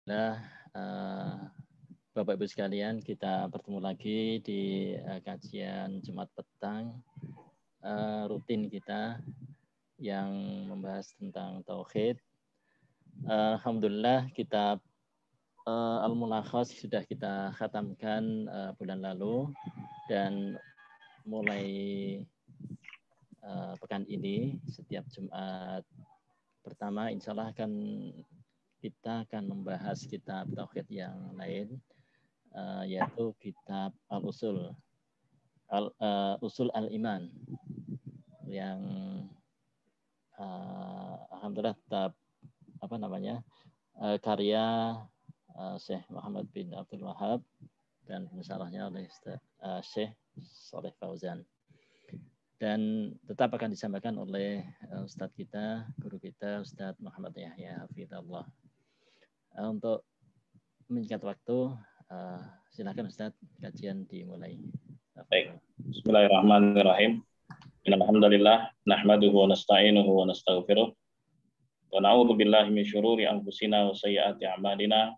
Nah, Bapak Ibu sekalian, kita bertemu lagi di kajian Jumat petang rutin kita yang membahas tentang tauhid. Alhamdulillah kitab Al-Mulakhas sudah kita khatamkan bulan lalu, dan mulai pekan ini setiap Jumat pertama insya Allah kita akan membahas kitab tauhid yang lain, yaitu kitab Al-Usul Usul Al-Iman yang alhamdulillah tetap karya Syekh Muhammad bin Abdul Wahab dan pensyarahnya oleh Syekh Saleh Fauzan, dan tetap akan disampaikan oleh Ustadz kita, guru kita, Ustadz Muhammad Yahya Hafidhullah. Untuk menyingkat waktu, silakan Ustadz, kajian dimulai. Baik. Bismillahirrahmanirrahim. Innalhamdulillah nahmaduhu wa nasta'inuhu wa nastaghfiruh wa na'udzu billahi min syururi anfusina wa sayyiati a'malina.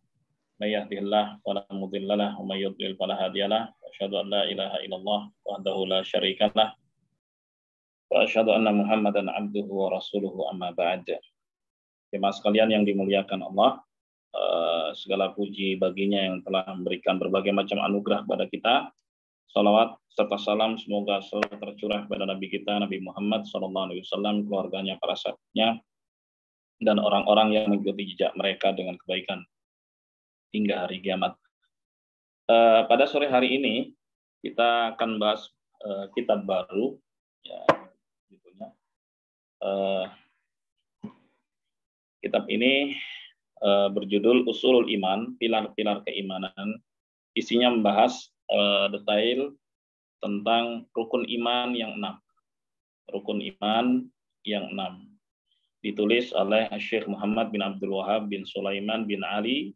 May yahdihillahu fala mudhillalah wa may yudlil fala hadiyalah. Wa asyhadu an la ilaha illallah wahdahu la syarikalah. Wa asyhadu anna Muhammadan 'abduhu wa rasuluhu amma ba'd. Jemaah sekalian yang dimuliakan Allah, segala puji baginya yang telah memberikan berbagai macam anugerah kepada kita. Salawat serta salam semoga selalu tercurah pada Nabi kita, Nabi Muhammad SAW, keluarganya, para sahabatnya, dan orang-orang yang mengikuti jejak mereka dengan kebaikan hingga hari kiamat. Pada sore hari ini kita akan bahas kitab baru, ya, judulnya. Kitab ini berjudul Usulul Iman, pilar-pilar keimanan. Isinya membahas detail tentang rukun iman yang 6. Rukun iman yang 6. Ditulis oleh Syekh Muhammad bin Abdul Wahab bin Sulaiman bin Ali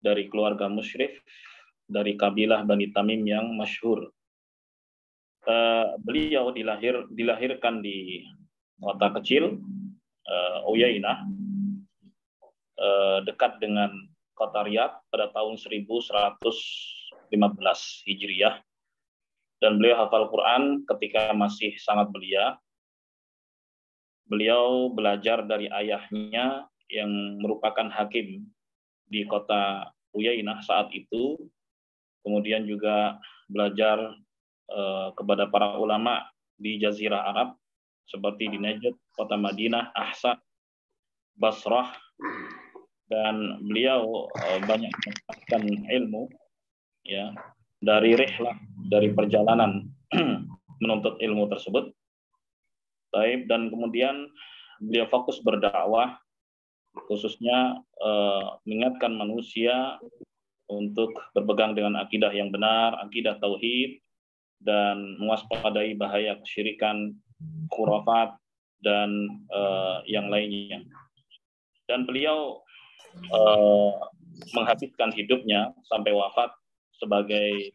dari keluarga musyrif dari kabilah Bani Tamim yang masyhur. Beliau dilahirkan di kota kecil Uyainah, dekat dengan kota Riyadh pada tahun 1115 Hijriah, dan beliau hafal Quran ketika masih sangat belia. Beliau belajar dari ayahnya yang merupakan hakim di kota Uyainah saat itu, kemudian juga belajar kepada para ulama di Jazirah Arab seperti di Najd, kota Madinah, Ahsa, Basrah, dan beliau banyak mendapatkan ilmu, ya, dari rihlah, dari perjalanan menuntut ilmu tersebut. Dan kemudian beliau fokus berdakwah, khususnya mengingatkan manusia untuk berpegang dengan akidah yang benar, akidah tauhid, dan mewaspadai bahaya kesyirikan, khurafat, dan yang lainnya. Dan beliau menghabiskan hidupnya sampai wafat sebagai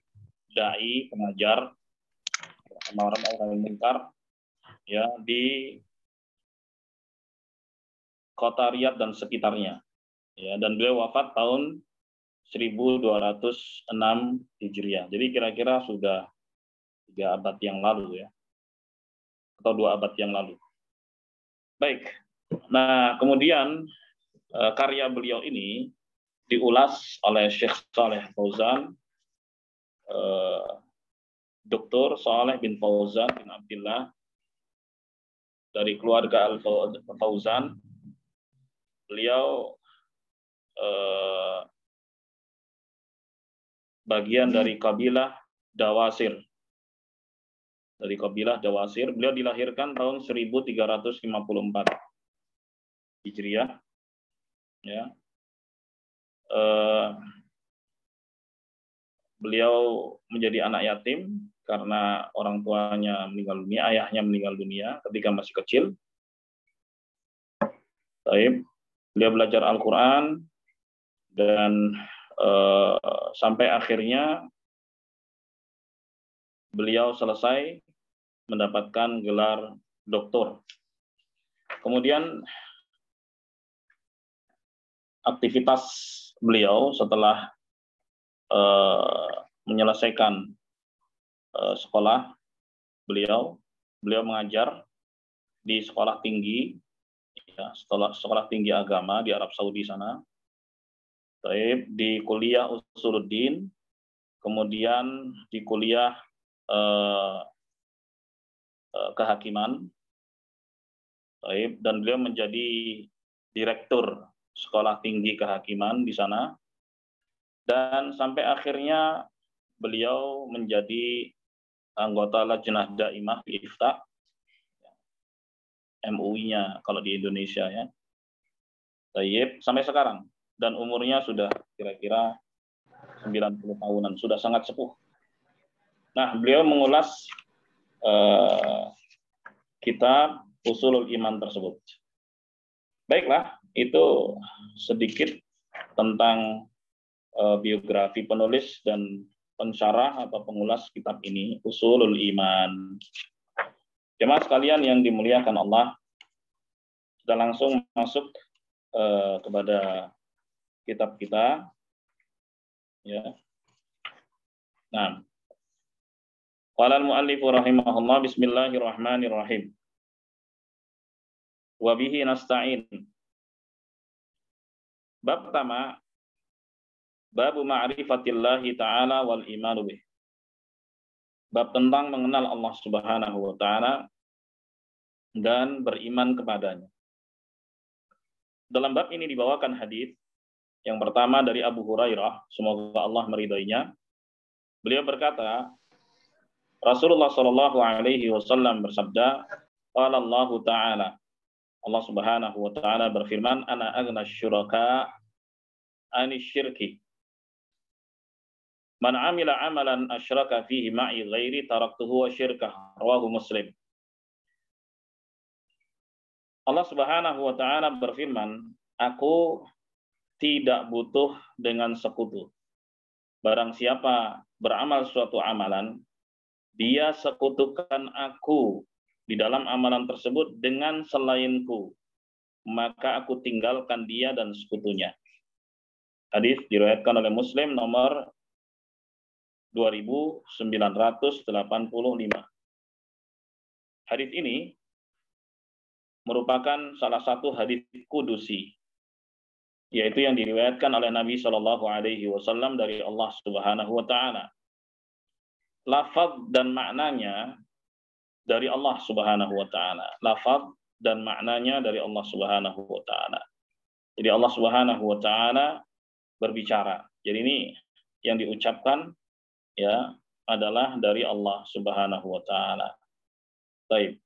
dai, pengajar orang-orang munkar, ya, di kota Riyadh dan sekitarnya, ya, dan beliau wafat tahun 1206 Hijriah. Jadi kira-kira sudah 3 abad yang lalu, ya, atau 2 abad yang lalu. Baik. Nah, kemudian karya beliau ini diulas oleh Syekh Saleh Fauzan, Dr. Saleh bin Fauzan bin Abdillah dari keluarga Al-Fauzan. Beliau bagian dari kabilah Dawasir. Dari kabilah Dawasir, beliau dilahirkan tahun 1354 Hijriah. Ya. Beliau menjadi anak yatim karena orang tuanya meninggal dunia, ayahnya meninggal dunia ketika masih kecil. Beliau belajar Al-Quran dan sampai akhirnya beliau selesai mendapatkan gelar doktor. Kemudian aktivitas beliau setelah menyelesaikan sekolah beliau mengajar di sekolah tinggi, ya, sekolah tinggi agama di Arab Saudi sana. Di kuliah Usuluddin, kemudian di kuliah kehakiman, dan beliau menjadi direktur sekolah tinggi kehakiman di sana, dan sampai akhirnya beliau menjadi anggota Lajnah Daimah di Ifta, MUI-nya kalau di Indonesia, ya. Sampai sekarang, dan umurnya sudah kira-kira 90 tahunan, sudah sangat sepuh. Nah, beliau mengulas kitab Ushulul Iman tersebut. Baiklah, itu sedikit tentang biografi penulis dan pensyarah atau pengulas kitab ini, Ushulul Iman. Jemaah sekalian yang dimuliakan Allah, kita langsung masuk kepada kitab kita, ya. Nah, qala al-mu'allifu rahimahullah, bismillahirrahmanirrahim. Wa bihi nasta'in. Bab pertama, bab ma'rifatillahi ta'ala wal imanu bih. Bab tentang mengenal Allah Subhanahu wa taala dan beriman kepadanya. Dalam bab ini dibawakan hadis yang pertama dari Abu Hurairah, semoga Allah meridainya. Beliau berkata, Rasulullah Shallallahu Alaihi Wasallam bersabda, qala Allah Ta'ala, Allah Subhanahu Wa Ta'ala berfirman, ana aghna syuraka ani syirki, man amila amalan asyraka fihi ma'i ghairi taraktuhu wa syirkah, rawahu Muslim. Allah Subhanahu Wa Ta'ala berfirman, aku tidak butuh dengan sekutu. Barang siapa beramal suatu amalan, dia sekutukan aku di dalam amalan tersebut dengan selainku, maka aku tinggalkan dia dan sekutunya. Hadis diriwayatkan oleh Muslim nomor 2985. Hadis ini merupakan salah satu hadis kudusi, yaitu yang diriwayatkan oleh Nabi Shallallahu Alaihi Wasallam dari Allah Subhanahu Wa Taala. Lafaz dan maknanya dari Allah Subhanahu Wa Taala. Lafaz dan maknanya dari Allah Subhanahu Wa Taala. Jadi Allah Subhanahu Wa Taala berbicara. Jadi ini yang diucapkan, ya, adalah dari Allah Subhanahu Wa Taala. Baik.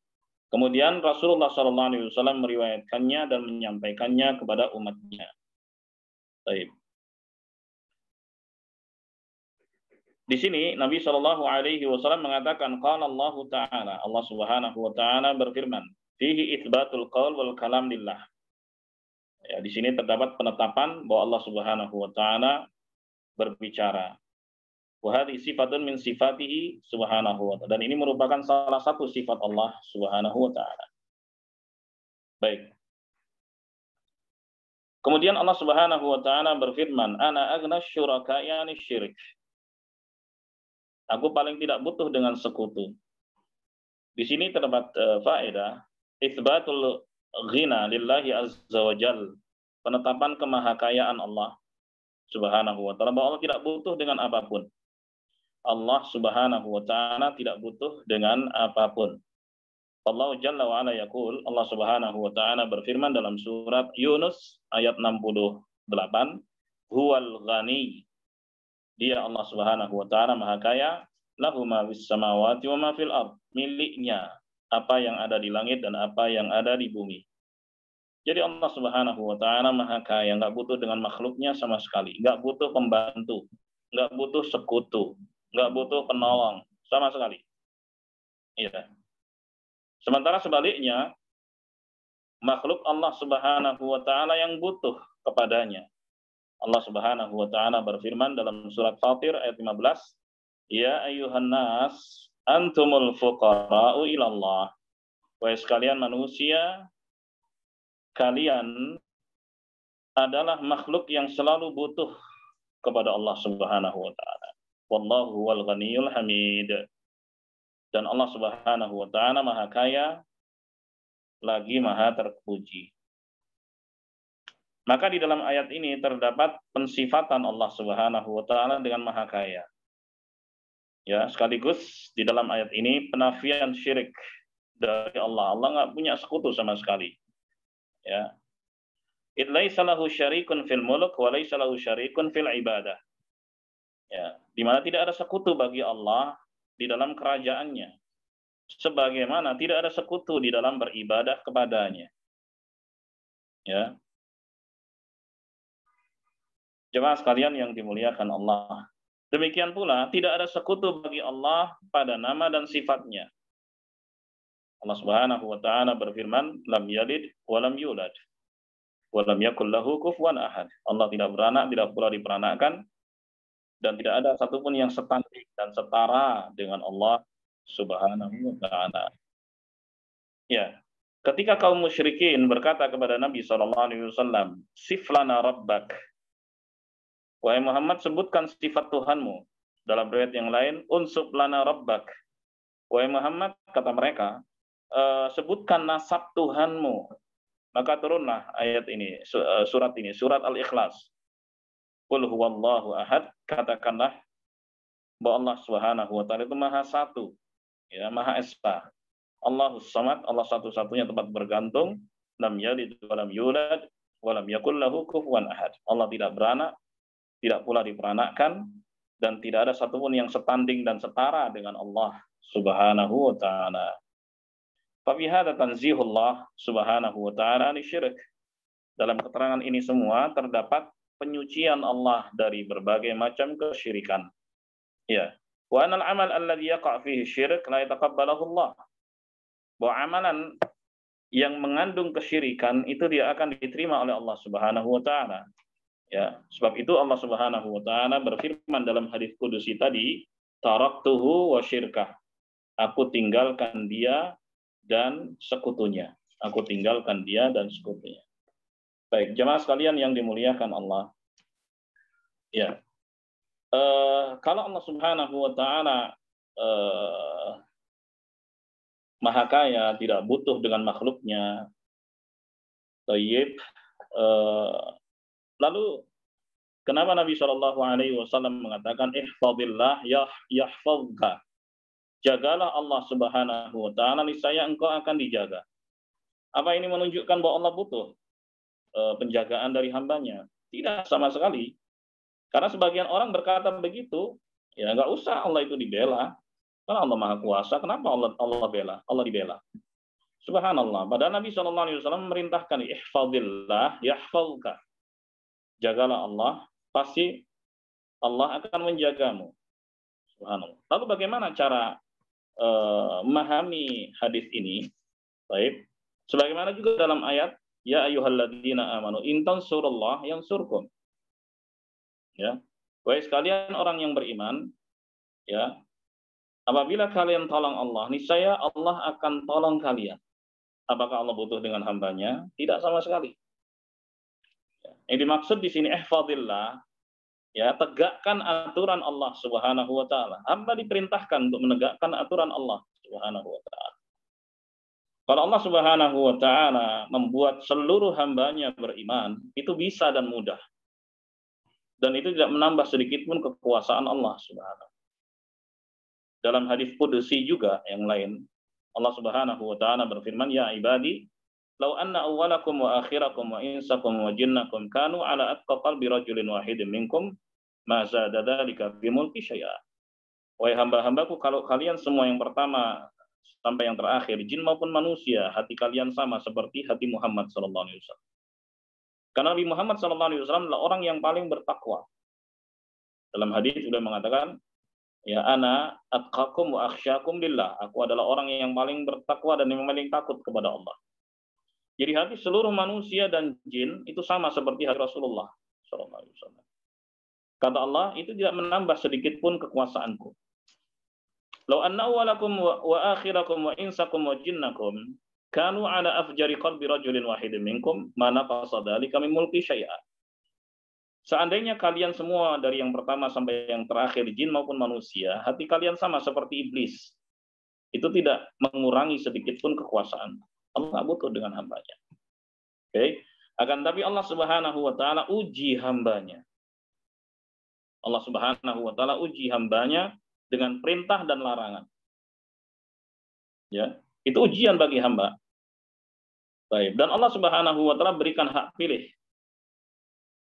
Kemudian Rasulullah Shallallahu Alaihi Wasallam meriwayatkannya dan menyampaikannya kepada umatnya. Baik. Di sini Nabi Shallallahu Alaihi Wasallam mengatakan, qala Allah Ta'ala, Allah Subhanahu Wa Ta'ala berfirman, fihi itsbatul qaul wal kalam lillah. Ya, di sini terdapat penetapan bahwa Allah Subhanahu Wa Ta'ala berbicara. Wa hadhihi sifatun min sifatihi Subhanahu wa Ta'ala. Dan ini merupakan salah satu sifat Allah Subhanahu Wa Ta'ala. Baik. Kemudian Allah Subhanahu Wa Ta'ala berfirman, ana aghna syuraka yani syirik. Aku paling tidak butuh dengan sekutu. Di sini terdapat faedah itsbatul ghina lillahi azza wa jal, penetapan kemahakayaan Allah Subhanahu wa Ta'ala, bahwa Allah tidak butuh dengan apapun. Allah Subhanahu wa Ta'ala tidak butuh dengan apapun. Allah Jalla wa Ala yaqul, Allah Subhanahu wa Ta'ala berfirman dalam surat Yunus ayat 68, huwal ghani, dia Allah Subhanahu wa Ta'ala maha kaya, lahu ma fis samawati wa ma fil ard, miliknya apa yang ada di langit dan apa yang ada di bumi. Jadi Allah Subhanahu wa Ta'ala maha kaya, nggak butuh dengan makhluknya sama sekali, nggak butuh pembantu, nggak butuh sekutu, nggak butuh penolong sama sekali. Iya. Sementara sebaliknya, makhluk Allah Subhanahu wa Ta'ala yang butuh kepadanya. Allah Subhanahu wa Ta'ala berfirman dalam surat Fatir ayat 15, ya ayyuhan nas antumul fuqara'u ilallah. Wahai sekalian manusia, kalian adalah makhluk yang selalu butuh kepada Allah Subhanahu wa taala. Wallahu wal ghaniyul hamid. Dan Allah Subhanahu wa taala Maha Kaya lagi Maha terpuji. Maka di dalam ayat ini terdapat pensifatan Allah Subhanahu wa taala dengan Maha Kaya. Ya, sekaligus di dalam ayat ini penafian syirik dari Allah. Allah nggak punya sekutu sama sekali. Ya. Id laisa lahu syarikun fil mulk wa laisa lahu syarikun fil ibadah. Ya, di mana tidak ada sekutu bagi Allah di dalam kerajaannya. Sebagaimana tidak ada sekutu di dalam beribadah kepadanya. Ya. Jemaah sekalian yang dimuliakan Allah. Demikian pula tidak ada sekutu bagi Allah pada nama dan sifatnya. Allah Subhanahu wa taala berfirman, lam yalid wa lam yulad wa lam yakul lahu kufuwan ahad. Allah tidak beranak, tidak pula diperanakkan, dan tidak ada satupun yang setanding dan setara dengan Allah Subhanahu wa taala. Ya. Ketika kaum musyrikin berkata kepada Nabi SAW, siflana rabbak. Wahai Muhammad, sebutkan sifat Tuhanmu. Dalam riwayat yang lain, unsub lana rabbak. Wahai Muhammad, kata mereka, sebutkan nasab Tuhanmu. Maka turunlah ayat ini, surat ini, surat Al-Ikhlas. Qul huwallahu ahad, katakanlah bahwa Allah Subhanahu wa taala itu Maha Satu, ya, Maha Esa. Allahus Samad, Allah satu-satunya tempat bergantung, lam yalid wa lam yulad wa lam yakul lahu kufuwan ahad. Allah tidak beranak, tidak pula diperanakkan, dan tidak ada satupun yang setanding dan setara dengan Allah Subhanahu wa taala. Fa fi hadza tanzihullah Subhanahu wa taala li syirik. Dalam keterangan ini semua terdapat penyucian Allah dari berbagai macam kesyirikan. Ya. Wa anal amal alladhi yaqa' fihi syirik la yataqabbalahu Allah. Bahwa amalan yang mengandung kesyirikan itu dia akan diterima oleh Allah Subhanahu wa taala. Ya, sebab itu Allah Subhanahu wa taala berfirman dalam hadis kudusi tadi, taraktuhu wa syirkah. Aku tinggalkan dia dan sekutunya. Aku tinggalkan dia dan sekutunya. Baik, jemaah sekalian yang dimuliakan Allah. Ya. Kalau Allah Subhanahu wa taala Maha Kaya, tidak butuh dengan makhluknya. Thayyib, lalu kenapa Nabi SAW mengatakan ihfadillah yahfazka. Jagalah Allah Subhanahu wa taala, niscaya engkau akan dijaga. Apa ini menunjukkan bahwa Allah butuh penjagaan dari hambanya? Tidak sama sekali. Karena sebagian orang berkata begitu, ya nggak usah Allah itu dibela. Karena Allah Maha Kuasa, kenapa Allah bela? Allah dibela. Subhanallah. Padahal Nabi SAW memerintahkan ihfadillah yahfazka. Jagalah Allah, pasti Allah akan menjagamu. Subhanallah. Lalu bagaimana cara memahami hadis ini? Baik. Sebagaimana juga dalam ayat, ya ayyuhalladzina amanu in tansurullah yansurkum. Ya. Wahai sekalian orang yang beriman, ya. Apabila kalian tolong Allah, niscaya Allah akan tolong kalian. Apakah Allah butuh dengan hambanya? Tidak sama sekali. Yang dimaksud di sini ihfadillah, ya, tegakkan aturan Allah Subhanahu wa taala. Hamba diperintahkan untuk menegakkan aturan Allah Subhanahu wa taala. Kalau Allah Subhanahu wa taala membuat seluruh hambanya beriman, itu bisa dan mudah. Dan itu tidak menambah sedikit pun kekuasaan Allah Subhanahu. Dalam hadis qudsi juga yang lain, Allah Subhanahu wa taala berfirman, ya ibadi, law anna awwalakum wa akhirakum wa insakum wa jinnakum kanu ala atqa qalbi rajulin wahidin minkum ma zada dzalika fi mulki syai'a. Wahai hamba-hambaku, kalau kalian semua yang pertama sampai yang terakhir, jin maupun manusia, hati kalian sama seperti hati Muhammad sallallahu alaihi wasallam. Karena Nabi Muhammad sallallahu alaihi wasallam adalah orang yang paling bertakwa. Dalam hadis sudah mengatakan, ya ana atqakum wa akhsyakum lillah. Aku adalah orang yang paling bertakwa dan yang paling takut kepada Allah. Jadi hati seluruh manusia dan jin itu sama seperti hati Rasulullah sallallahu alaihi wasallam. Kata Allah, itu tidak menambah sedikit pun kekuasaanku. Law anna awwalakum wa akhirakum wa insakum wa jinnakum kanu ala afjari qalbi rajulin wahidin minkum ma naqasa dzalika min mulki syai'a. Seandainya kalian semua dari yang pertama sampai yang terakhir, jin maupun manusia, hati kalian sama seperti iblis, itu tidak mengurangi sedikit pun kekuasaan. Allah nggak butuh dengan hambanya. Oke. Akan tapi Allah Subhanahu wa taala uji hambanya. Allah Subhanahu wa taala uji hambanya dengan perintah dan larangan. Ya, itu ujian bagi hamba. Baik, dan Allah Subhanahu wa taala berikan hak pilih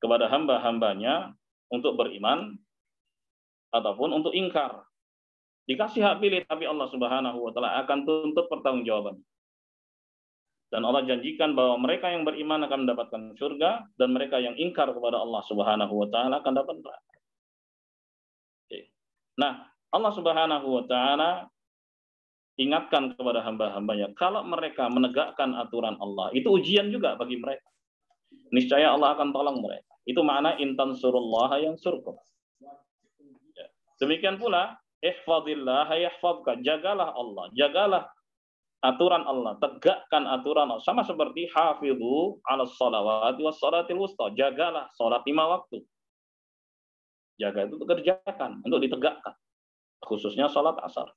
kepada hamba-hambanya untuk beriman ataupun untuk ingkar. Dikasih hak pilih, tapi Allah Subhanahu wa taala akan tuntut pertanggungjawaban. Dan Allah janjikan bahwa mereka yang beriman akan mendapatkan surga, dan mereka yang ingkar kepada Allah Subhanahu wa taala akan dapat neraka. Nah, Allah Subhanahu wa taala ingatkan kepada hamba-hambanya, kalau mereka menegakkan aturan Allah, itu ujian juga bagi mereka. Niscaya Allah akan tolong mereka. Itu makna intan surullah yang surga. Demikian pula, ihfadillah yahfadka, jagalah Allah, jagalah aturan Allah, tegakkan aturan Allah. Sama seperti hafidhu ala sholawati was sholatil wusta, jagalah sholat 5 waktu. Jaga itu dikerjakan, untuk ditegakkan. Khususnya sholat asar.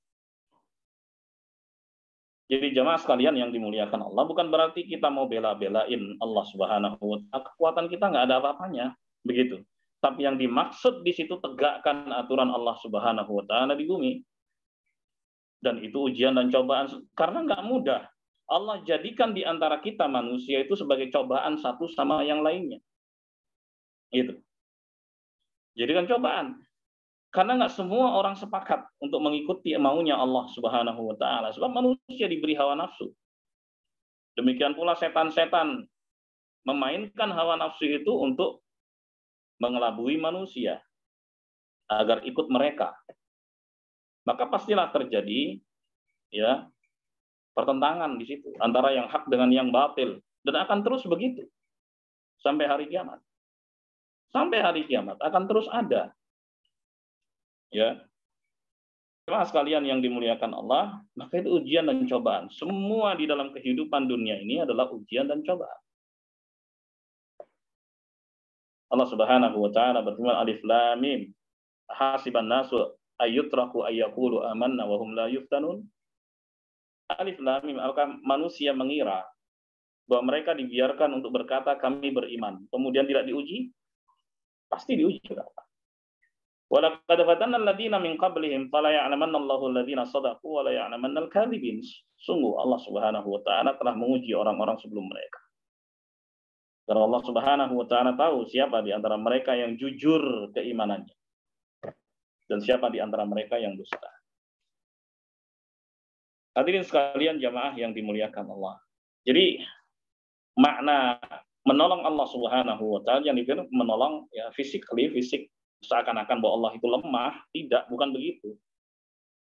Jadi jamaah sekalian yang dimuliakan Allah, bukan berarti kita mau bela-belain Allah Subhanahu wa taala. Kekuatan kita nggak ada apa-apanya, begitu. Tapi yang dimaksud di situ tegakkan aturan Allah Subhanahu wa taala di bumi. Dan itu ujian dan cobaan karena nggak mudah. Allah jadikan di antara kita manusia itu sebagai cobaan satu sama yang lainnya. Itu. Jadikan cobaan. Karena nggak semua orang sepakat untuk mengikuti maunya Allah Subhanahu wa taala. Sebab manusia diberi hawa nafsu. Demikian pula setan-setan memainkan hawa nafsu itu untuk mengelabui manusia agar ikut mereka. Maka pastilah terjadi ya pertentangan di situ antara yang hak dengan yang batil, dan akan terus begitu sampai hari kiamat. Sampai hari kiamat akan terus ada. Ya, jemaah sekalian yang dimuliakan Allah, maka itu ujian dan cobaan. Semua di dalam kehidupan dunia ini adalah ujian dan cobaan. Allah Subhanahu wa taala berfirman, Alif Lam Mim, hasiban nasu ayyutraku ayyaqulu amanna wa hum la yuftanun. Alif Lam Mim, apakah manusia mengira bahwa mereka dibiarkan untuk berkata kami beriman, kemudian tidak diuji? Pasti diuji. Walaqad fatanna alladziina min qablihim fala ya'lamanna Allahu alladziina shadaqu wa la ya'lamanna al-kadzibin. Sungguh Allah Subhanahu wa taala telah menguji orang-orang sebelum mereka. Karena Allah Subhanahu wa taala tahu siapa di antara mereka yang jujur keimanannya dan siapa di antara mereka yang dusta. Hadirin sekalian jamaah yang dimuliakan Allah. Jadi makna menolong Allah Subhanahu wa taala yang dipikir menolong ya fisik seakan-akan bahwa Allah itu lemah, tidak, bukan begitu.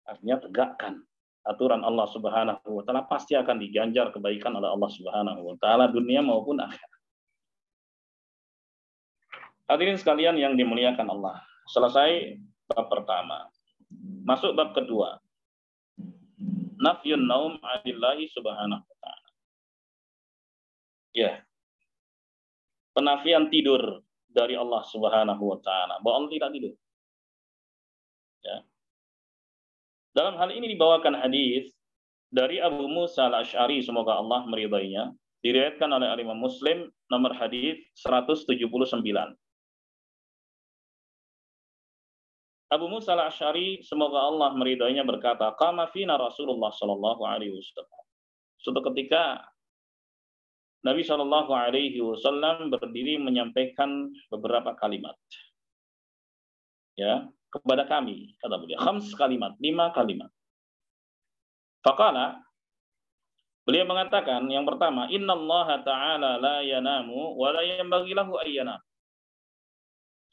Artinya tegakkan aturan Allah Subhanahu wa taala, pasti akan diganjar kebaikan oleh Allah Subhanahu wa taala dunia maupun akhirat. Hadirin sekalian yang dimuliakan Allah. Selesai bab pertama. Masuk bab kedua. Nafyun naum 'anillahi subhanahu wa ta'ala. Ya. Penafian tidur dari Allah Subhanahu wa taala, bahwa Allah tidak tidur. Ya. Dalam hal ini dibawakan hadis dari Abu Musa al-Asy'ari, semoga Allah meridainya, diriwayatkan oleh Imam Muslim, nomor hadis 179. Abu Musa al-Asy'ari, semoga Allah meridainya, berkata, qama fina Rasulullah sallallahu alaihi wasallam. Suatu ketika Nabi Shallallahu Alaihi Wasallam berdiri menyampaikan beberapa kalimat, ya, kepada kami, kata beliau, 5 kalimat, 5 kalimat. Faqala, beliau mengatakan yang pertama, Innallaha ta'ala la yanamu wa la yanbaghi lahu ay yanam.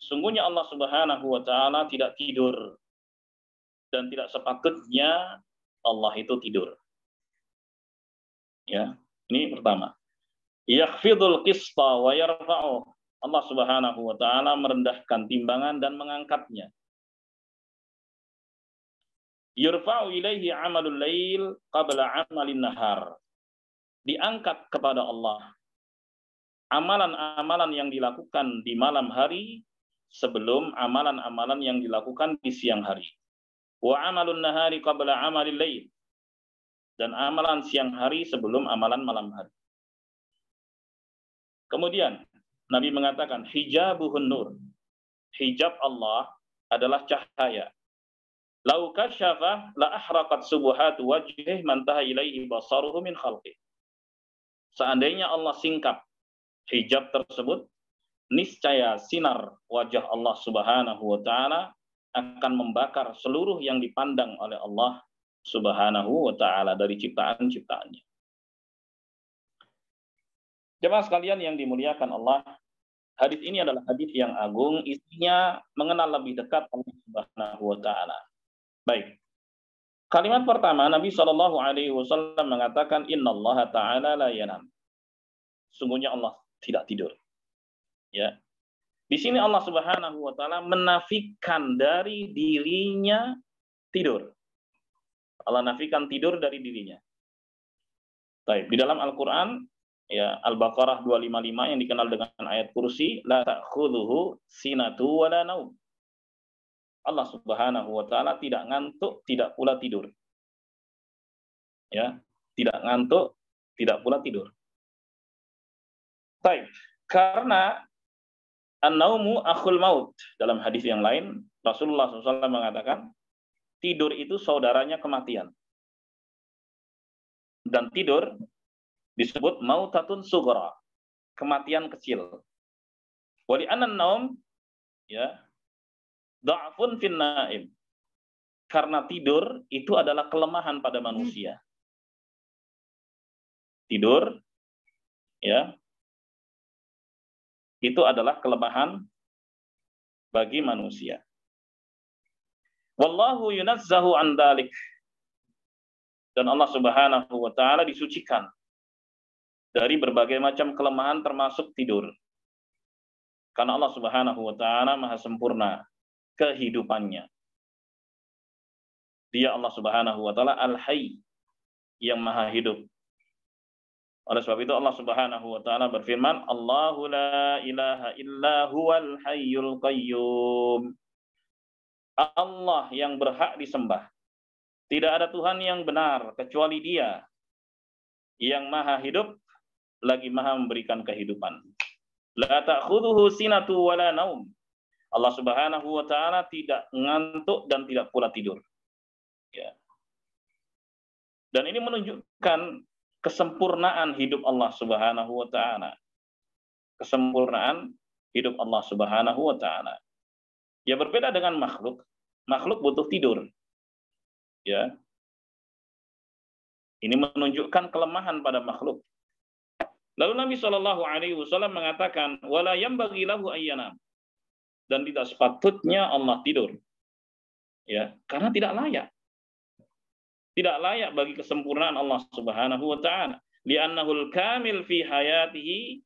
Sungguhnya Allah Subhanahu wa taala tidak tidur dan tidak sepatutnya Allah itu tidur. Ya, ini pertama. Yakhfidul qista wa yarfa'u. Allah Subhanahu wa taala merendahkan timbangan dan mengangkatnya. Yurfa'u ilaihi 'amalul lail qabla 'amalin nahar. Diangkat kepada Allah amalan-amalan yang dilakukan di malam hari sebelum amalan-amalan yang dilakukan di siang hari. Wa amalun nahari qabla amalil lail. Dan amalan siang hari sebelum amalan malam hari. Kemudian Nabi mengatakan hijabuhun nur. Hijab Allah adalah cahaya. Lau kasyafa la ahraqat subuhat wajhih man taha ilaihi basaruhu min khalqih. Seandainya Allah singkap hijab tersebut, niscaya sinar wajah Allah Subhanahu wa taala akan membakar seluruh yang dipandang oleh Allah Subhanahu wa taala dari ciptaan-ciptaannya. Jemaah sekalian yang dimuliakan Allah, hadis ini adalah hadis yang agung, isinya mengenal lebih dekat Allah Subhanahu wa taala. Baik. Kalimat pertama Nabi SAW mengatakan innallaha ta'ala la yanam. Sungguhnya Allah tidak tidur. Ya. Di sini Allah Subhanahu wa taala menafikan dari dirinya tidur. Allah nafikan tidur dari dirinya. Baik, di dalam Al-Qur'an ya Al-Baqarah 255 yang dikenal dengan ayat kursi la ta'khudhuhu sinatu wa la naum. Allah Subhanahu wa taala tidak ngantuk, tidak pula tidur. Ya, tidak ngantuk, tidak pula tidur. Baik, karena an-naumu akhul maut. Dalam hadis yang lain, Rasulullah SAW mengatakan, tidur itu saudaranya kematian. Dan tidur disebut mautatun sughra, kematian kecil. Wali anan naum, ya, dha'fun fin naim. Karena tidur itu adalah kelemahan pada manusia. Tidur, ya, itu adalah kelemahan bagi manusia. Wallahu yunazzahu an dzalik. Dan Allah Subhanahu wa taala disucikan dari berbagai macam kelemahan termasuk tidur. Karena Allah Subhanahu wa taala maha sempurna kehidupannya. Dia Allah Subhanahu wa taala Al-Hayy yang maha hidup. Oleh sebab itu Allah Subhanahu wa taala berfirman, Allahu la ilaha illa huwal hayyul qayyum. Allah yang berhak disembah. Tidak ada Tuhan yang benar kecuali Dia yang maha hidup lagi maha memberikan kehidupan. La ta'khudhuhu sinatu wa la naum. Allah Subhanahu wa taala tidak ngantuk dan tidak pula tidur. Ya. Dan ini menunjukkan kesempurnaan hidup Allah Subhanahu wa taala. Kesempurnaan hidup Allah Subhanahu wa taala. Ya berbeda dengan makhluk. Makhluk butuh tidur. Ya. Ini menunjukkan kelemahan pada makhluk. Lalu Nabi SAW mengatakan, wala yambaghi lahu ayyanam. Dan tidak sepatutnya Allah tidur. Ya, karena tidak layak. Tidak layak bagi kesempurnaan Allah Subhanahu wa taala. Li'annahul kamil fi hayatihi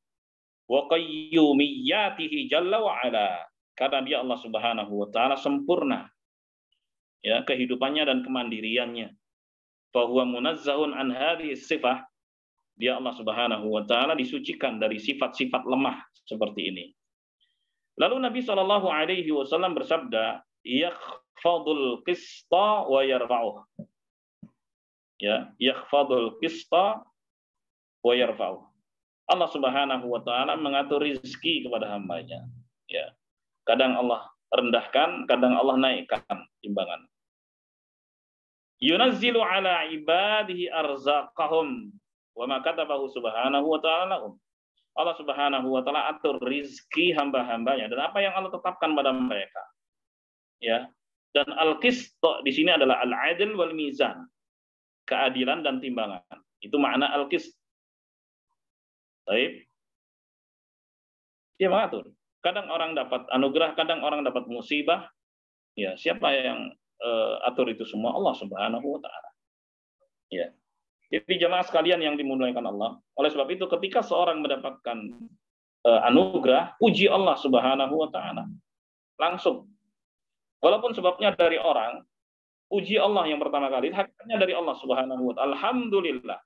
wa qayyumiyyatihi jalla wa ala. Karena Dia Allah Subhanahu wa taala sempurna. Ya, kehidupannya dan kemandiriannya. Fa huwa munazzahun an hadhihi sifah. Dia Allah Subhanahu wa taala disucikan dari sifat-sifat lemah seperti ini. Lalu Nabi SAW bersabda, yakhfadul qista wa yarfa'uh. Ya, yakhfadul qista wa yarfa'uh. Allah Subhanahu wa taala mengatur rezeki kepada hambanya. Ya. Kadang Allah rendahkan, kadang Allah naikkan timbangan. Yunazzilu ala ibadihi arzaqahum wa ma katabahu subhanahu wa ta'ala lahum. Allah Subhanahu wa taala atur rizki hamba-hambanya dan apa yang Allah tetapkan pada mereka. Ya. Dan al-qist di sini adalah al-adl wal mizan. Keadilan dan timbangan. Itu makna al-qist. Baik. Dia mengatur. Kadang orang dapat anugerah, kadang orang dapat musibah. Ya, siapa yang atur itu semua? Allah Subhanahu wa taala. Ya. Jadi jemaah sekalian yang dimuliakan Allah, oleh sebab itu ketika seorang mendapatkan anugerah, puji Allah Subhanahu wa taala. Langsung. Walaupun sebabnya dari orang, puji Allah yang pertama kali, hakikatnya dari Allah Subhanahu wa taala. Alhamdulillah.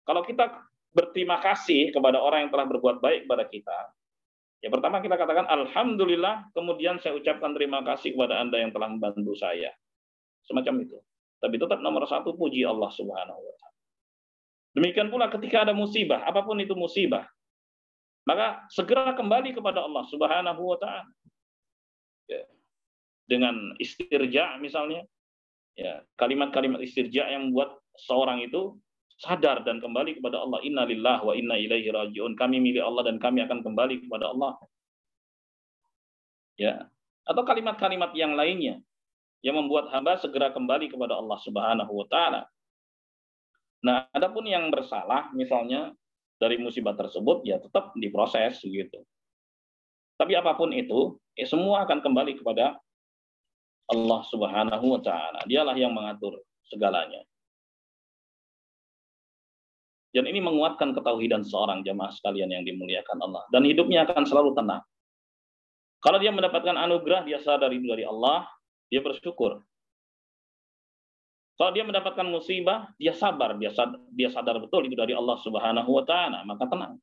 Kalau kita berterima kasih kepada orang yang telah berbuat baik kepada kita, Ya pertama kita katakan alhamdulillah, kemudian saya ucapkan terima kasih kepada Anda yang telah membantu saya. Semacam itu. Tapi tetap nomor satu puji Allah Subhanahu wa taala. Demikian pula ketika ada musibah, apapun itu musibah, maka segera kembali kepada Allah Subhanahu wa taala. Ya. Dengan istirja misalnya, ya, kalimat-kalimat istirja yang membuat seorang itu sadar dan kembali kepada Allah. Innalillahi wa inna ilaihi rajiun. Kami milik Allah dan kami akan kembali kepada Allah. Ya. Atau kalimat-kalimat yang lainnya yang membuat hamba segera kembali kepada Allah Subhanahu wa taala. Nah, adapun yang bersalah misalnya dari musibah tersebut ya tetap diproses gitu. Tapi apapun itu, ya semua akan kembali kepada Allah Subhanahu wa taala. Dialah yang mengatur segalanya. Dan ini menguatkan ketauhidan seorang jamaah sekalian yang dimuliakan Allah. Dan hidupnya akan selalu tenang. Kalau dia mendapatkan anugerah, dia sadar itu dari Allah, dia bersyukur. Kalau dia mendapatkan musibah, dia sabar, dia sadar betul itu dari Allah Subhanahu wa taala, maka tenang.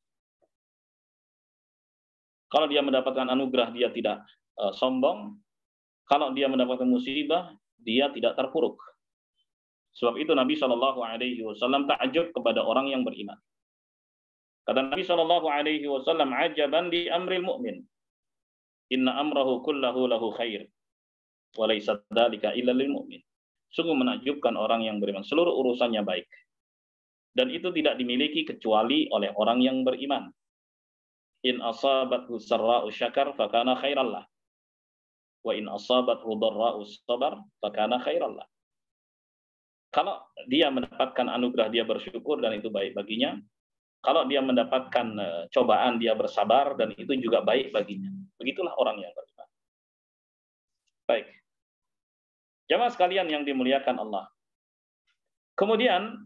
Kalau dia mendapatkan anugerah, dia tidak sombong. Kalau dia mendapatkan musibah, dia tidak terpuruk. Sebab itu Nabi Shallallahu Alaihi Wasallam takjub kepada orang yang beriman. Kata Nabi Shallallahu Alaihi Wasallam, ajaban di amril mu'min, inna amrahu kullahu lahu khair, walaysa dzalika illa lil mu'min. Sungguh menakjubkan orang yang beriman, seluruh urusannya baik, dan itu tidak dimiliki kecuali oleh orang yang beriman. In asabathu sarra'u syakar fakana khairallah, wa in asabathu dharra'u sabar fakana khairallah. Kalau dia mendapatkan anugerah, dia bersyukur dan itu baik baginya. Kalau dia mendapatkan cobaan, dia bersabar dan itu juga baik baginya. Begitulah orang yang beriman. Baik. Jamaah sekalian yang dimuliakan Allah. Kemudian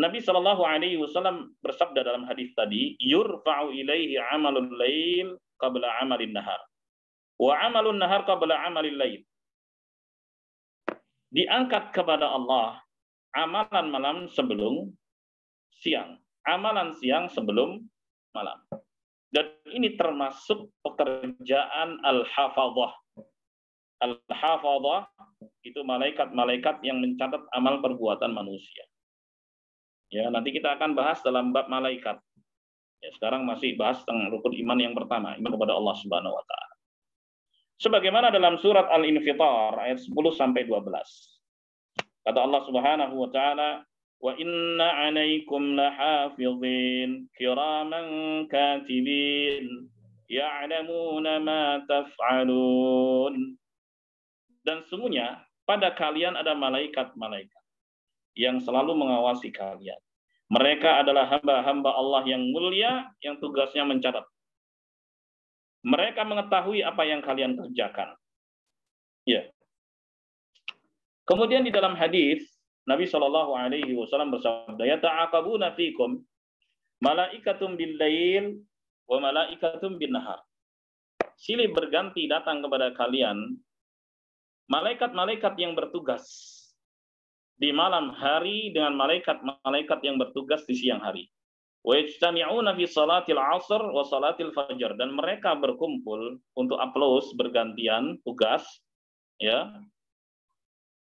Nabi Shallallahu Alaihi Wasallam bersabda dalam hadis tadi, yurfa'u ilaihi amalul lail qabla amalin nahar, wa amalun nahar qabla amalil lail. Diangkat kepada Allah amalan malam sebelum siang, amalan siang sebelum malam. Dan ini termasuk pekerjaan al-hafadhah. Al-hafadhah itu malaikat-malaikat yang mencatat amal perbuatan manusia. Ya, nanti kita akan bahas dalam bab malaikat. Ya, sekarang masih bahas tentang rukun iman yang pertama, iman kepada Allah Subhanahu wa taala. Sebagaimana dalam surat Al-Infitar ayat 10 sampai 12. Kata Allah Subhanahu wa taala, "Wa inna 'alaikum lahafizin kiraman katibin ya'lamuna ma taf'alun." Dan sungguhnya pada kalian ada malaikat-malaikat yang selalu mengawasi kalian. Mereka adalah hamba-hamba Allah yang mulia yang tugasnya mencatat. Mereka mengetahui apa yang kalian kerjakan. Ya. Kemudian di dalam hadis Nabi Shallallahu Alaihi Wasallam bersabda, "Yata'aqabuna fikum malaikatum bil-lail wa malaikatum bin-nahar." Silih berganti datang kepada kalian malaikat-malaikat yang bertugas di malam hari dengan malaikat-malaikat yang bertugas di siang hari. Wa yajtami'una fi salatil 'asr wa salatil fajr, dan mereka berkumpul untuk aplaus bergantian tugas, ya.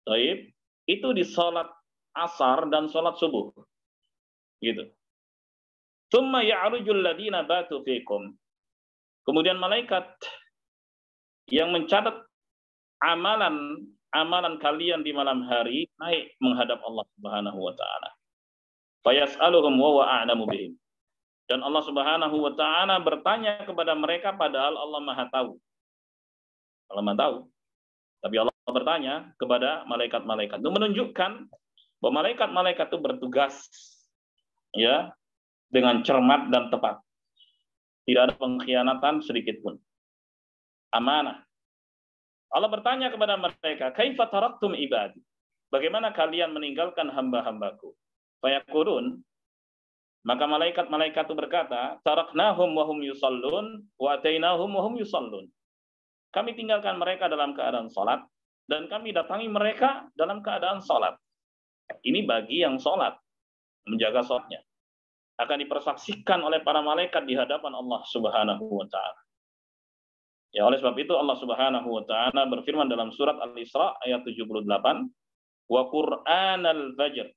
Baik, itu di salat asar dan salat subuh. Gitu. Tsumma ya'rujul ladina batu fikum. Kemudian malaikat yang mencatat amalan kalian di malam hari naik menghadap Allah Subhanahu wa taala. Fayas'aluhum wa huwa a'lamu bihim. Dan Allah Subhanahu wa taala bertanya kepada mereka padahal Allah Maha tahu. Allah Maha tahu. Tapi Allah bertanya kepada malaikat-malaikat. Itu menunjukkan bahwa malaikat-malaikat itu bertugas ya dengan cermat dan tepat. Tidak ada pengkhianatan sedikit pun. Amanah. Allah bertanya kepada mereka, "Kaifa taraktum ibadi?" Bagaimana kalian meninggalkan hamba-hambaku? Fayaqulun, maka malaikat-malaikat itu berkata, "Taraknahum wa hum yusallun wa atainahum wa hum yusallun." Kami tinggalkan mereka dalam keadaan salat dan kami datangi mereka dalam keadaan salat. Ini bagi yang salat, menjaga salatnya. akan dipersaksikan oleh para malaikat di hadapan Allah Subhanahu wa taala. Ya, oleh sebab itu Allah Subhanahu wa taala berfirman dalam surat Al-Isra ayat 78, wa Qur'anal fajr,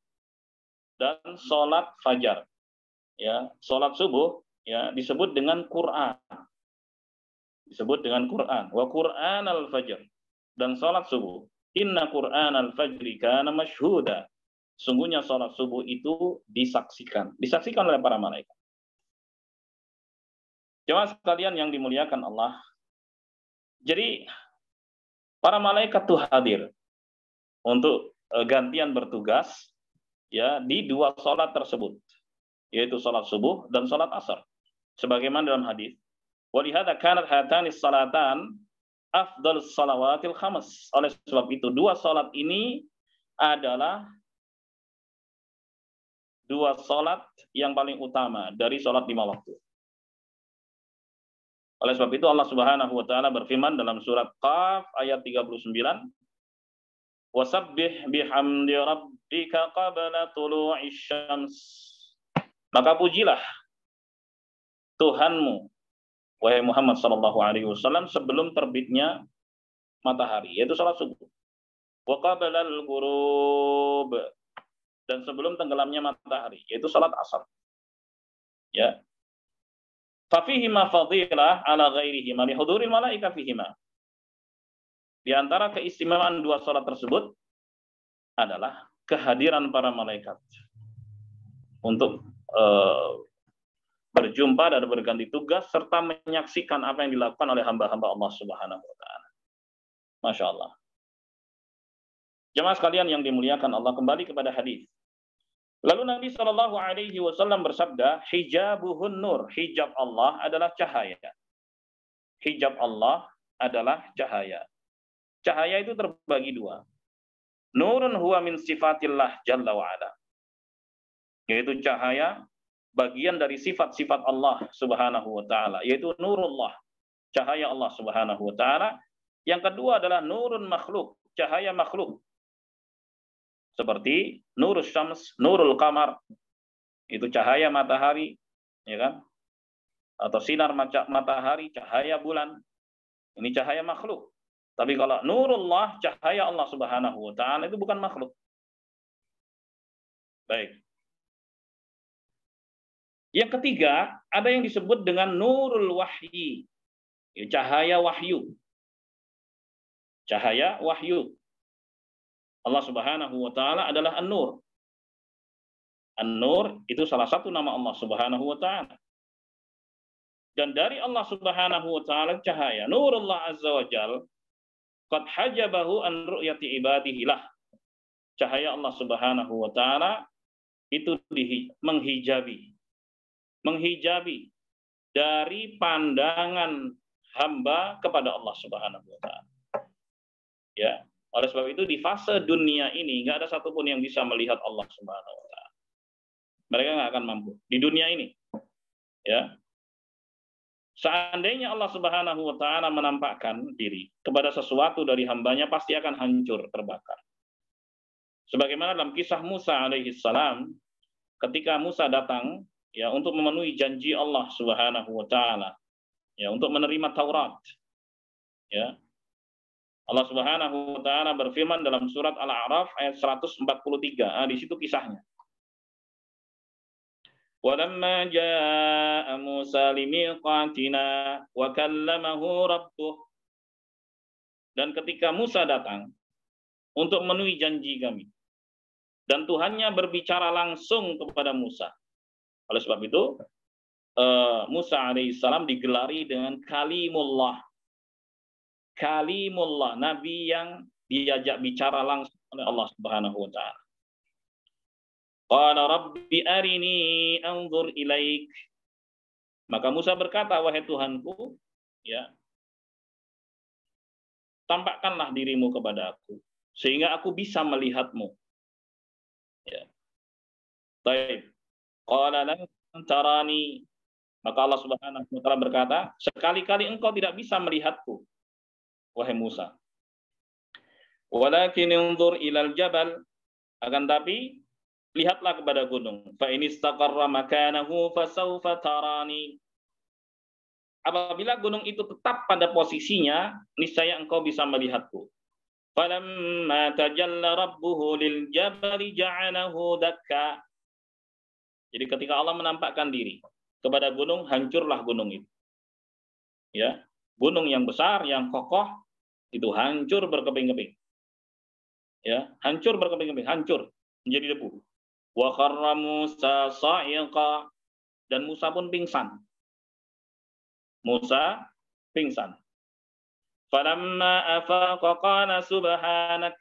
dan salat fajar. Ya, salat subuh ya disebut dengan Quran. Disebut dengan Quran. Wa Qur'anal fajr, dan salat subuh. Inna Qur'anal fajri kana masyhuda. Sungguhnya salat subuh itu disaksikan oleh para malaikat. Jemaah sekalian yang dimuliakan Allah. Jadi para malaikat itu hadir untuk gantian bertugas ya di dua salat tersebut, yaitu salat subuh dan salat asar. Sebagaimana dalam hadis, walihada kanat hatani salatan afdal salawatil khamas. Oleh sebab itu dua salat ini adalah dua salat yang paling utama dari salat 5 waktu. Oleh sebab itu Allah Subhanahu wa taala berfirman dalam surat Qaf ayat 39, wasabbih bihamdi rabbika qabla tulu'isy syams. Maka pujilah Tuhanmu wahai Muhammad sallallahu alaihi wasallam sebelum terbitnya matahari, yaitu salat subuh. Wa qabla al-ghurub, dan sebelum tenggelamnya matahari, yaitu salat asar. Ya. Fa fihima fadilah ala ghairihima li huduril malaika fihima. Di antara keistimewaan dua salat tersebut adalah kehadiran para malaikat untuk berjumpa dan berganti tugas serta menyaksikan apa yang dilakukan oleh hamba-hamba Allah Subhanahu wa taala. Masya Allah. Jemaah sekalian yang dimuliakan Allah, kembali kepada hadis. Lalu Nabi Shallallahu Alaihi Wasallam bersabda, hijabuhun nur, hijab Allah adalah cahaya. Hijab Allah adalah cahaya. Cahaya itu terbagi dua. Nurun huwa min sifatillah jalla wa'ala, yaitu cahaya bagian dari sifat-sifat Allah Subhanahu wa taala, yaitu nurullah, cahaya Allah Subhanahu wa taala. Yang kedua adalah nurun makhluk, cahaya makhluk. Seperti nurul syams, nurul qamar, itu cahaya matahari, ya kan? Atau sinar matahari, cahaya bulan. Ini cahaya makhluk. Tapi kalau nurullah, cahaya Allah Subhanahu wa taala, itu bukan makhluk. Baik. Yang ketiga, ada yang disebut dengan nurul wahyi, cahaya wahyu. Cahaya wahyu. Allah Subhanahu wa taala adalah An-Nur. An-Nur itu salah satu nama Allah Subhanahu wa taala. Dan dari Allah Subhanahu wa taala cahaya. Nurullah azza wa jal qad hajabahu an ru'yati ibadihi lah. Cahaya Allah Subhanahu wa taala itu menghijabi dari pandangan hamba kepada Allah Subhanahu wa taala. Ya. Oleh sebab itu di fase dunia ini nggak ada satupun yang bisa melihat Allah Subhanahu wa taala. Mereka nggak akan mampu di dunia ini. Ya. Seandainya Allah Subhanahu wa taala menampakkan diri kepada sesuatu dari hambanya, pasti akan hancur, terbakar. Sebagaimana dalam kisah Musa alaihi salam, ketika Musa datang ya untuk memenuhi janji Allah Subhanahu wa taala, ya untuk menerima Taurat. Ya. Allah Subhanahu wa taala berfirman dalam surat Al-A'raf ayat 143. Di situ kisahnya. Walamma jaa'a Musa limiqatina wa kallamahu rabbuh. Dan ketika Musa datang untuk memenuhi janji kami, dan Tuhannya berbicara langsung kepada Musa. Oleh sebab itu Musa alaihissalam digelari dengan Kalimullah. Kalimullah, nabi yang diajak bicara langsung oleh Allah Subhanahu wa taala. Qala rabbi arini anzur ilaik. Maka Musa berkata, wahai Tuhanku, ya, tampakkanlah dirimu kepada aku sehingga aku bisa melihatmu. Ya. Baik. Qala lan tarani. Maka Allah Subhanahu wa taala berkata, sekali-kali engkau tidak bisa melihatku, wahai Musa. Walakin unzur ilal jabal, akan tapi lihatlah kepada gunung. Fa in istaqarra makanahu fasawfa tarani. Apabila gunung itu tetap pada posisinya, niscaya engkau bisa melihatku. Falamma tajalla rabbuhu lil jabali ja'alahu dakka. Jadi ketika Allah menampakkan diri kepada gunung, hancurlah gunung itu. Ya, gunung yang besar, yang kokoh itu hancur berkeping-keping. Ya, hancur berkeping-keping, hancur menjadi debu. Wa kharra Musa sa'iqa, dan Musa pun pingsan. Musa pingsan. Falamma afaqa qala subhanak.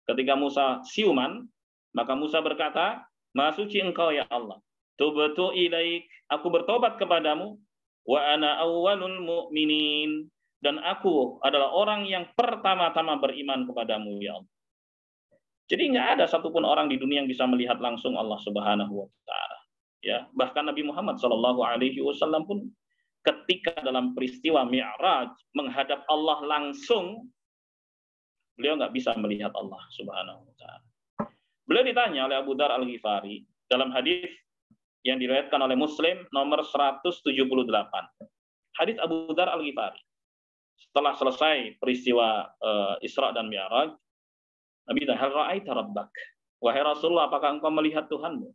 Ketika Musa siuman, maka Musa berkata, Maha suci engkau ya Allah. Tubtu ilaik, aku bertobat kepadamu. Wa ana awwalul mu'minin, dan aku adalah orang yang pertama-tama beriman kepadamu ya Allah. Jadi nggak ada satupun orang di dunia yang bisa melihat langsung Allah Subhanahu wa taala. Ya, bahkan Nabi Muhammad SAW pun ketika dalam peristiwa Mi'raj menghadap Allah langsung, beliau nggak bisa melihat Allah Subhanahu wa taala. Beliau ditanya oleh Abu Dzar Al-Ghifari dalam hadis yang diriwayatkan oleh Muslim nomor 178. Hadis Abu Dzar Al-Ghifari. Setelah selesai peristiwa Isra dan Mi'raj, Nabi tanya, "Hal ra'aita rabbak?" Wahai Rasulullah, apakah engkau melihat Tuhanmu?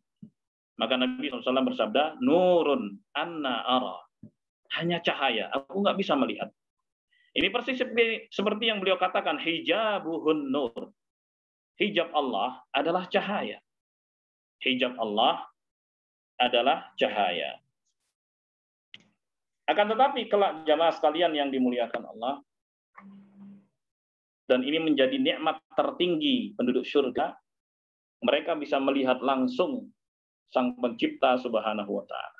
Maka Nabi SAW bersabda, "Nurun anna ara." Hanya cahaya, aku nggak bisa melihat. Ini persis seperti yang beliau katakan, hijabuhun nur. Hijab Allah adalah cahaya. Hijab Allah adalah cahaya. Akan tetapi kelak jamaah sekalian yang dimuliakan Allah, dan ini menjadi nikmat tertinggi penduduk surga, mereka bisa melihat langsung Sang Pencipta Subhanahu wa taala.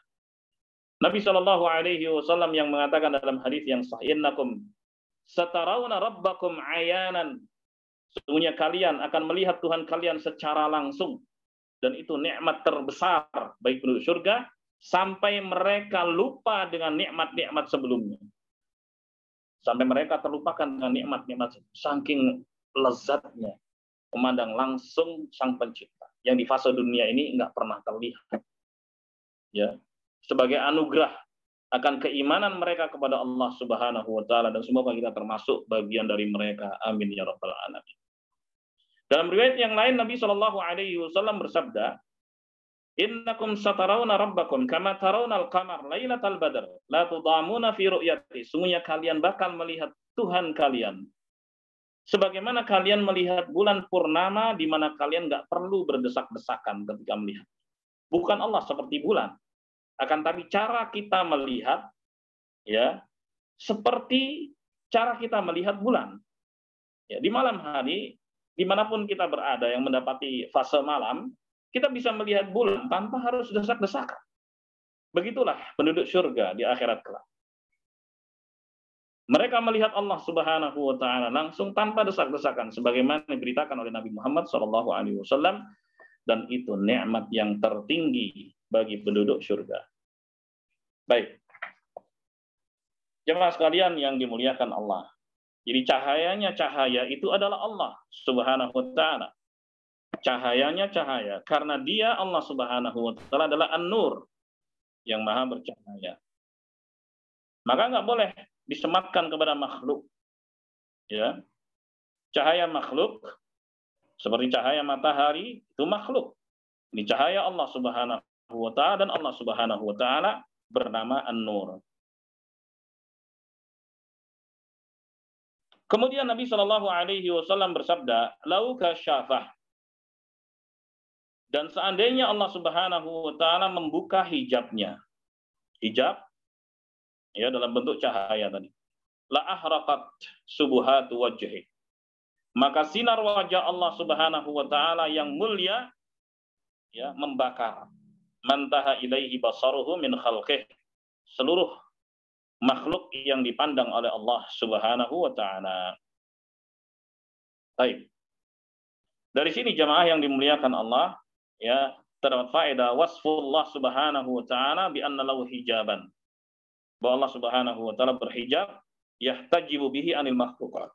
Nabi Shallallahu alaihi wasallam yang mengatakan dalam hadis yang sahih, "Innakum satarawna rabbakum ayanan." Sesungguhnya kalian akan melihat Tuhan kalian secara langsung, dan itu nikmat terbesar bagi penduduk surga sampai mereka lupa dengan nikmat-nikmat sebelumnya. Sampai mereka terlupakan dengan nikmat-nikmat saking lezatnya memandang langsung Sang Pencipta yang di fase dunia ini nggak pernah terlihat. Ya, sebagai anugerah akan keimanan mereka kepada Allah Subhanahu wa taala, dan semoga kita termasuk bagian dari mereka. Amin ya rabbal alamin. Dalam riwayat yang lain Nabi Shallallahu alaihi wasallam bersabda, "Innakum satarawna rabbakum kama tarawnal qamar lailatal badr la tudamuna fi ru'yati." Sungguhnya kalian bakal melihat Tuhan kalian sebagaimana kalian melihat bulan purnama, di mana kalian nggak perlu berdesak-desakan ketika melihat. Bukan Allah seperti bulan, akan tapi cara kita melihat, ya, seperti cara kita melihat bulan. Ya, di malam hari, dimanapun kita berada yang mendapati fase malam, kita bisa melihat bulan tanpa harus desak-desakan. Begitulah penduduk surga di akhirat kelak. Mereka melihat Allah Subhanahu wa taala langsung tanpa desak-desakan sebagaimana diberitakan oleh Nabi Muhammad SAW, dan itu nikmat yang tertinggi bagi penduduk surga. Baik. Jemaah sekalian yang dimuliakan Allah. Jadi cahayanya cahaya itu adalah Allah Subhanahu wa taala. Cahayanya cahaya karena Dia Allah Subhanahu wa taala adalah An-Nur yang maha bercahaya. Maka nggak boleh disematkan kepada makhluk. Ya. Cahaya makhluk seperti cahaya matahari itu makhluk. Ini cahaya Allah Subhanahu wa taala, dan Allah Subhanahu wa taala bernama An-Nur. Kemudian Nabi Shallallahu alaihi wasallam bersabda, "Lau kasyafah." Dan seandainya Allah Subhanahu wa taala membuka hijabnya. Hijab ya dalam bentuk cahaya tadi. La ahraqat subuhatu wajhi. Maka sinar wajah Allah Subhanahu wa taala yang mulia ya membakar. Mantaha ilaihi basaruhu min khalqih. Seluruh makhluk yang dipandang oleh Allah Subhanahu wa taala. Baik. Dari sini jamaah yang dimuliakan Allah, ya, terdapat faedah wasfullah Subhanahu wa taala bi anna lahu hijaban. Bahwa Allah Subhanahu wa taala berhijab, yahtajibu bihi anil makhluqat.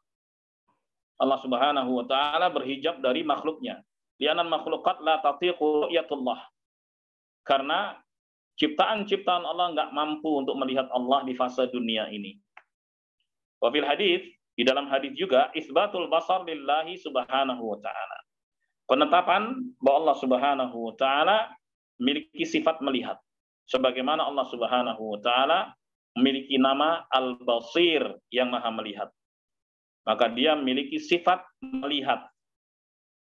Allah Subhanahu wa taala berhijab dari makhluknya. Li'anal makhluqat la tatiqu ru'yatullah. Karena ciptaan-ciptaan Allah nggak mampu untuk melihat Allah di fase dunia ini. Wa fil hadis, di dalam hadis juga isbatul basar lillahi subhanahu wa ta'ala. Penetapan bahwa Allah subhanahu wa ta'ala memiliki sifat melihat. Sebagaimana Allah subhanahu wa ta'ala memiliki nama Al-Basir yang maha melihat. Maka dia memiliki sifat melihat.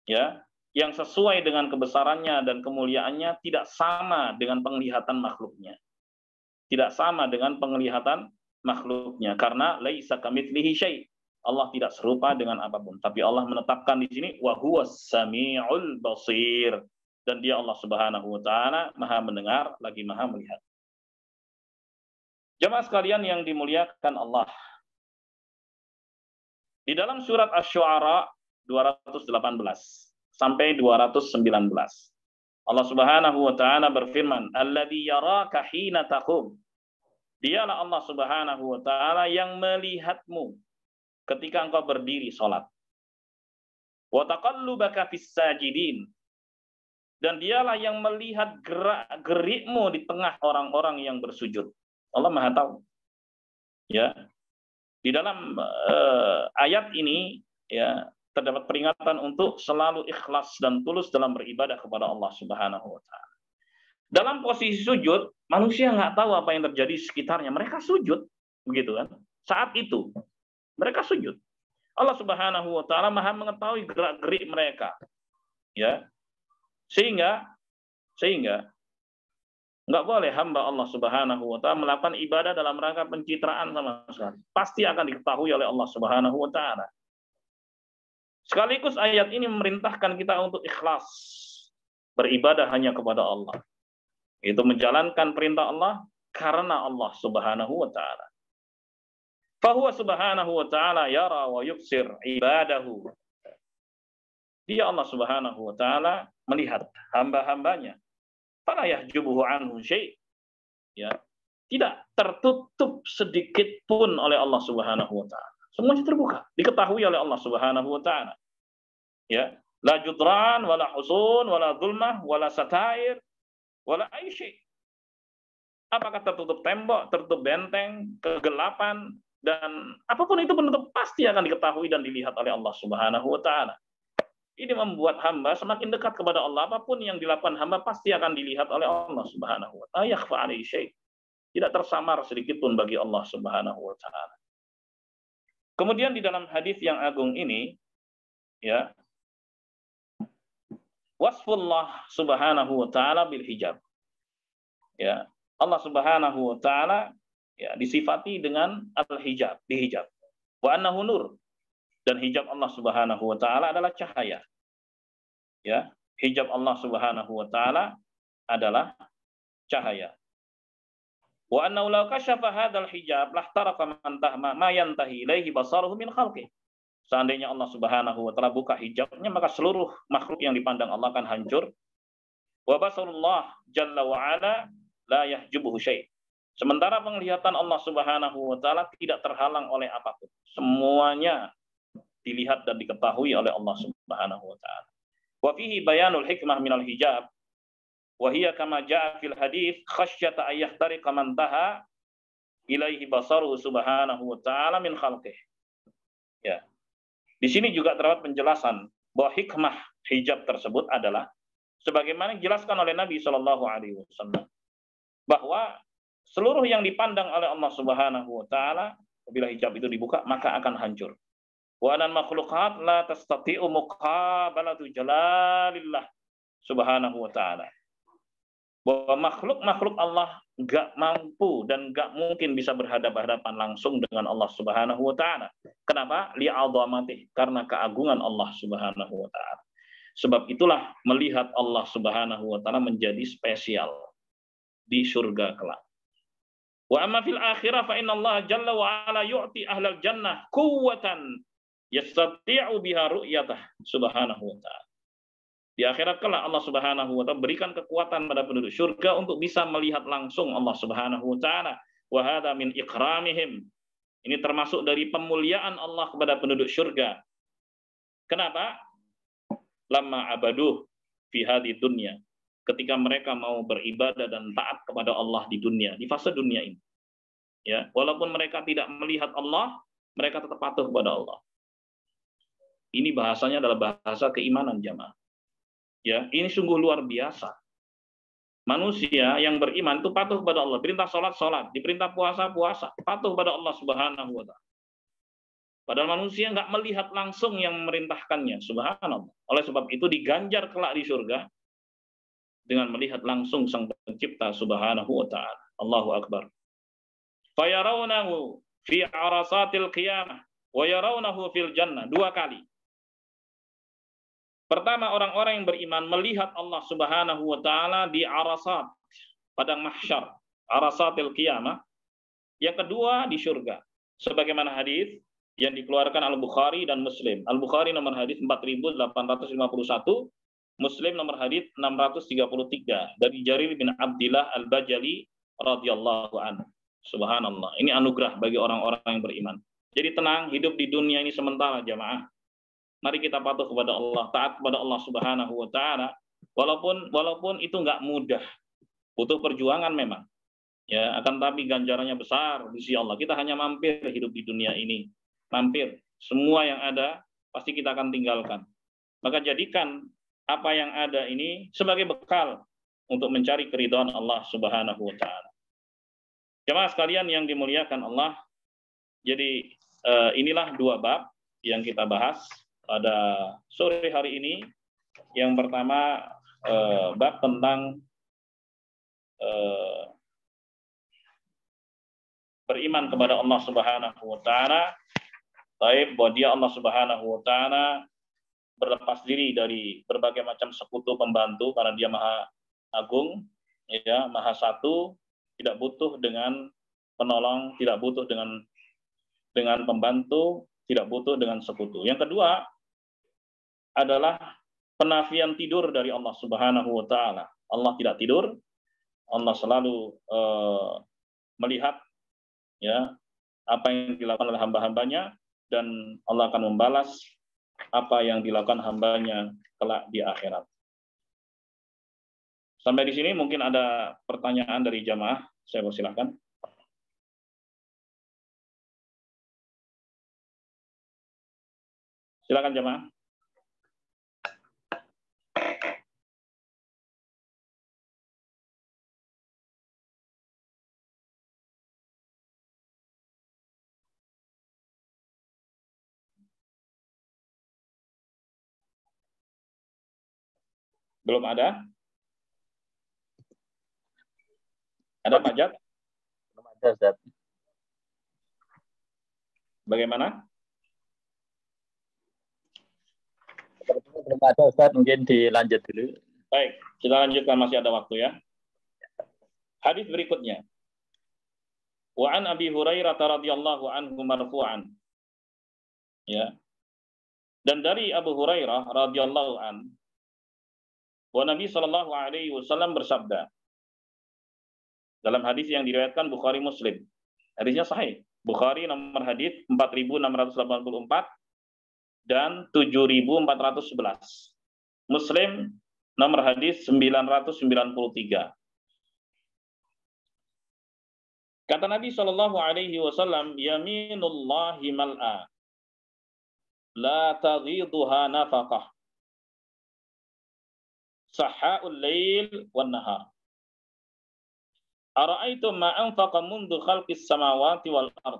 Ya, yang sesuai dengan kebesarannya dan kemuliaannya tidak sama dengan penglihatan makhluknya. Tidak sama dengan penglihatan makhluknya. Karena laisa kamitslihi syai'. Allah tidak serupa dengan apapun. Tapi Allah menetapkan di sini wa huwas samiul basir. Dan dia Allah subhanahu wa ta'ala maha mendengar lagi maha melihat. Jemaah sekalian yang dimuliakan Allah. Di dalam surat Asy-Syu'ara 218 sampai 219. Allah Subhanahu wa taala berfirman, "Alladzi yaraka hina taqum." Dialah Allah Subhanahu wa taala yang melihatmu ketika engkau berdiri salat. Wa taqallubaka fis sajidin. Dan dialah yang melihat gerak-gerikmu di tengah orang-orang yang bersujud. Allah Maha tahu. Ya. Di dalam ayat ini ya terdapat peringatan untuk selalu ikhlas dan tulus dalam beribadah kepada Allah Subhanahu wa taala. Dalam posisi sujud, manusia nggak tahu apa yang terjadi di sekitarnya. Mereka sujud, begitu kan? Saat itu mereka sujud. Allah Subhanahu wa taala Maha mengetahui gerak-gerik mereka. Ya. Sehingga nggak boleh hamba Allah Subhanahu wa taala melakukan ibadah dalam rangka pencitraan sama sekali. Pasti akan diketahui oleh Allah Subhanahu wa taala. Sekaligus ayat ini memerintahkan kita untuk ikhlas beribadah hanya kepada Allah. Itu menjalankan perintah Allah karena Allah Subhanahu wa taala. Fahuwa Subhanahu wa taala yara wa yubsir ibadahu. Dia Allah Subhanahu wa taala melihat hamba-hambanya. Fala yahjubuhu anhu syai'. Ya, tidak tertutup sedikit pun oleh Allah Subhanahu wa taala. Semuanya terbuka, diketahui oleh Allah Subhanahu wa taala. Ya, la judran wala husun wala zulmah wala satair wala aisyai. Apakah tertutup tembok, tertutup benteng, kegelapan dan apapun itu penutup pasti akan diketahui dan dilihat oleh Allah Subhanahu wa taala. Ini membuat hamba semakin dekat kepada Allah. Apapun yang dilakukan hamba pasti akan dilihat oleh Allah Subhanahu wa taala. Yakhfa 'alaihi syai'. Tidak tersamar sedikit pun bagi Allah Subhanahu wa taala. Kemudian di dalam hadis yang agung ini ya, wasfullah Subhanahu wa taala bil hijab. Ya, Allah Subhanahu wa taala ya disifati dengan al-hijab, dihijab. Wa annahu nur. Dan hijab Allah Subhanahu wa taala adalah cahaya. Ya, hijab Allah Subhanahu wa taala adalah cahaya. Wa annahu law kashafa hadzal hijab lahtaraka ma yantahi ilaihi basaruhu min khalqi. Seandainya Allah Subhanahu wa taala buka hijabnya, maka seluruh makhluk yang dipandang Allah akan hancur. Wa basarullah jalla wa ala la yahjubuhu syai'. Sementara penglihatan Allah Subhanahu wa taala tidak terhalang oleh apapun. Semuanya dilihat dan diketahui oleh Allah Subhanahu wa taala. Wa fihi bayanul hikmah minal hijab. Wa hiya kama jaa fil hadits khasyata ay yahtariqa man taha ilaihi basaruhu subhanahu wa ta'ala min khalqihi. Ya. Di sini juga terdapat penjelasan bahwa hikmah hijab tersebut adalah sebagaimana dijelaskan oleh Nabi sallallahu alaihi wasallam bahwa seluruh yang dipandang oleh Allah Subhanahu wa taala apabila hijab itu dibuka maka akan hancur. Wa anal makhluqat la tastati'u muqabalatu jalalillah Subhanahu wa ta'ala. Bahwa makhluk-makhluk Allah enggak mampu dan enggak mungkin bisa berhadapan-hadapan langsung dengan Allah Subhanahu wa ta'ala. Kenapa? Li'adhamatih, karena keagungan Allah Subhanahu wa ta'ala. Sebab itulah melihat Allah Subhanahu wa ta'ala menjadi spesial di surga kelak. Wa amma fil akhirah fa inna Allah jalla wa ala yu'ti ahlal jannah quwwatan yastati'u biha ru'yatah subhanahu wa ta'ala. Di akhirat kelak Allah Subhanahu wa ta'ala berikan kekuatan pada penduduk surga untuk bisa melihat langsung Allah Subhanahu wa ta'ala. Wa hadza min ikramihim. Ini termasuk dari pemuliaan Allah kepada penduduk surga. Kenapa? lamma abaduh fi hadhihi dunya, ketika mereka mau beribadah dan taat kepada Allah di dunia, di fase dunia ini. Ya, walaupun mereka tidak melihat Allah, mereka tetap patuh kepada Allah. Ini bahasanya adalah bahasa keimanan jamaah. Ya, ini sungguh luar biasa. Manusia yang beriman itu patuh kepada Allah, perintah salat salat, diperintah puasa puasa, patuh kepada Allah Subhanahu wa taala. Padahal manusia nggak melihat langsung yang memerintahkannya, subhanallah. Oleh sebab itu diganjar kelak di surga dengan melihat langsung Sang Pencipta Subhanahu wa taala. Allahu akbar. Fayarawnahu fi arasatil qiyamah wa yarawnahu fil jannah, 2 kali. Pertama, orang-orang yang beriman melihat Allah Subhanahu wa taala di arasat, padang mahsyar, arasatil qiyamah. Yang kedua di surga. Sebagaimana hadis yang dikeluarkan Al-Bukhari dan Muslim. Al-Bukhari nomor hadis 4851, Muslim nomor hadis 633 dari Jarir bin Abdillah Al-Bajali radhiyallahu anhu. Subhanallah. Ini anugerah bagi orang-orang yang beriman. Jadi tenang, hidup di dunia ini sementara jamaah. Mari kita patuh kepada Allah, taat kepada Allah Subhanahu wa taala. Walaupun itu nggak mudah. Butuh perjuangan memang. Ya, akan tapi ganjarannya besar di sisi Allah. Kita hanya mampir hidup di dunia ini. Mampir. Semua yang ada pasti kita akan tinggalkan. Maka jadikan apa yang ada ini sebagai bekal untuk mencari keridhaan Allah Subhanahu wa taala. Jemaah sekalian yang dimuliakan Allah, jadi inilah 2 bab yang kita bahas pada sore hari ini. Yang pertama bab tentang beriman kepada Allah Subhanahu wa taala. Baik, bahwa dia Allah Subhanahu wa taala berlepas diri dari berbagai macam sekutu pembantu karena dia Maha Agung, ya, Maha Satu, tidak butuh dengan penolong, tidak butuh dengan pembantu, tidak butuh dengan sekutu. Yang kedua adalah penafian tidur dari Allah Subhanahu wa taala. Allah tidak tidur. Allah selalu melihat, ya, apa yang dilakukan oleh hamba-hambanya, dan Allah akan membalas apa yang dilakukan hambanya kelak di akhirat. Sampai di sini mungkin ada pertanyaan dari jamaah. Saya persilahkan. Silakan jamaah. Belum ada? Ada Pak Jat? Belum ada, Ustaz. Bagaimana? Belum ada, Ustaz. Mungkin dilanjut dulu. Baik, kita lanjutkan, masih ada waktu ya. Hadis berikutnya. Wa an Abi Hurairah radhiyallahu anhu marfu'an. Ya. Dan dari Abu Hurairah radhiyallahu an, bahwa Nabi sallallahu alaihi wasallam bersabda dalam hadis yang diriwayatkan Bukhari Muslim. Hadisnya sahih. Bukhari nomor hadis 4684 dan 7411. Muslim nomor hadis 993. Kata Nabi sallallahu alaihi wasallam, yaminullahi mal'a la taghiduha nafaqah sahhaul lail wan nahar. Ara'aitum ma anfaqa mundu khalqis samawati wal ard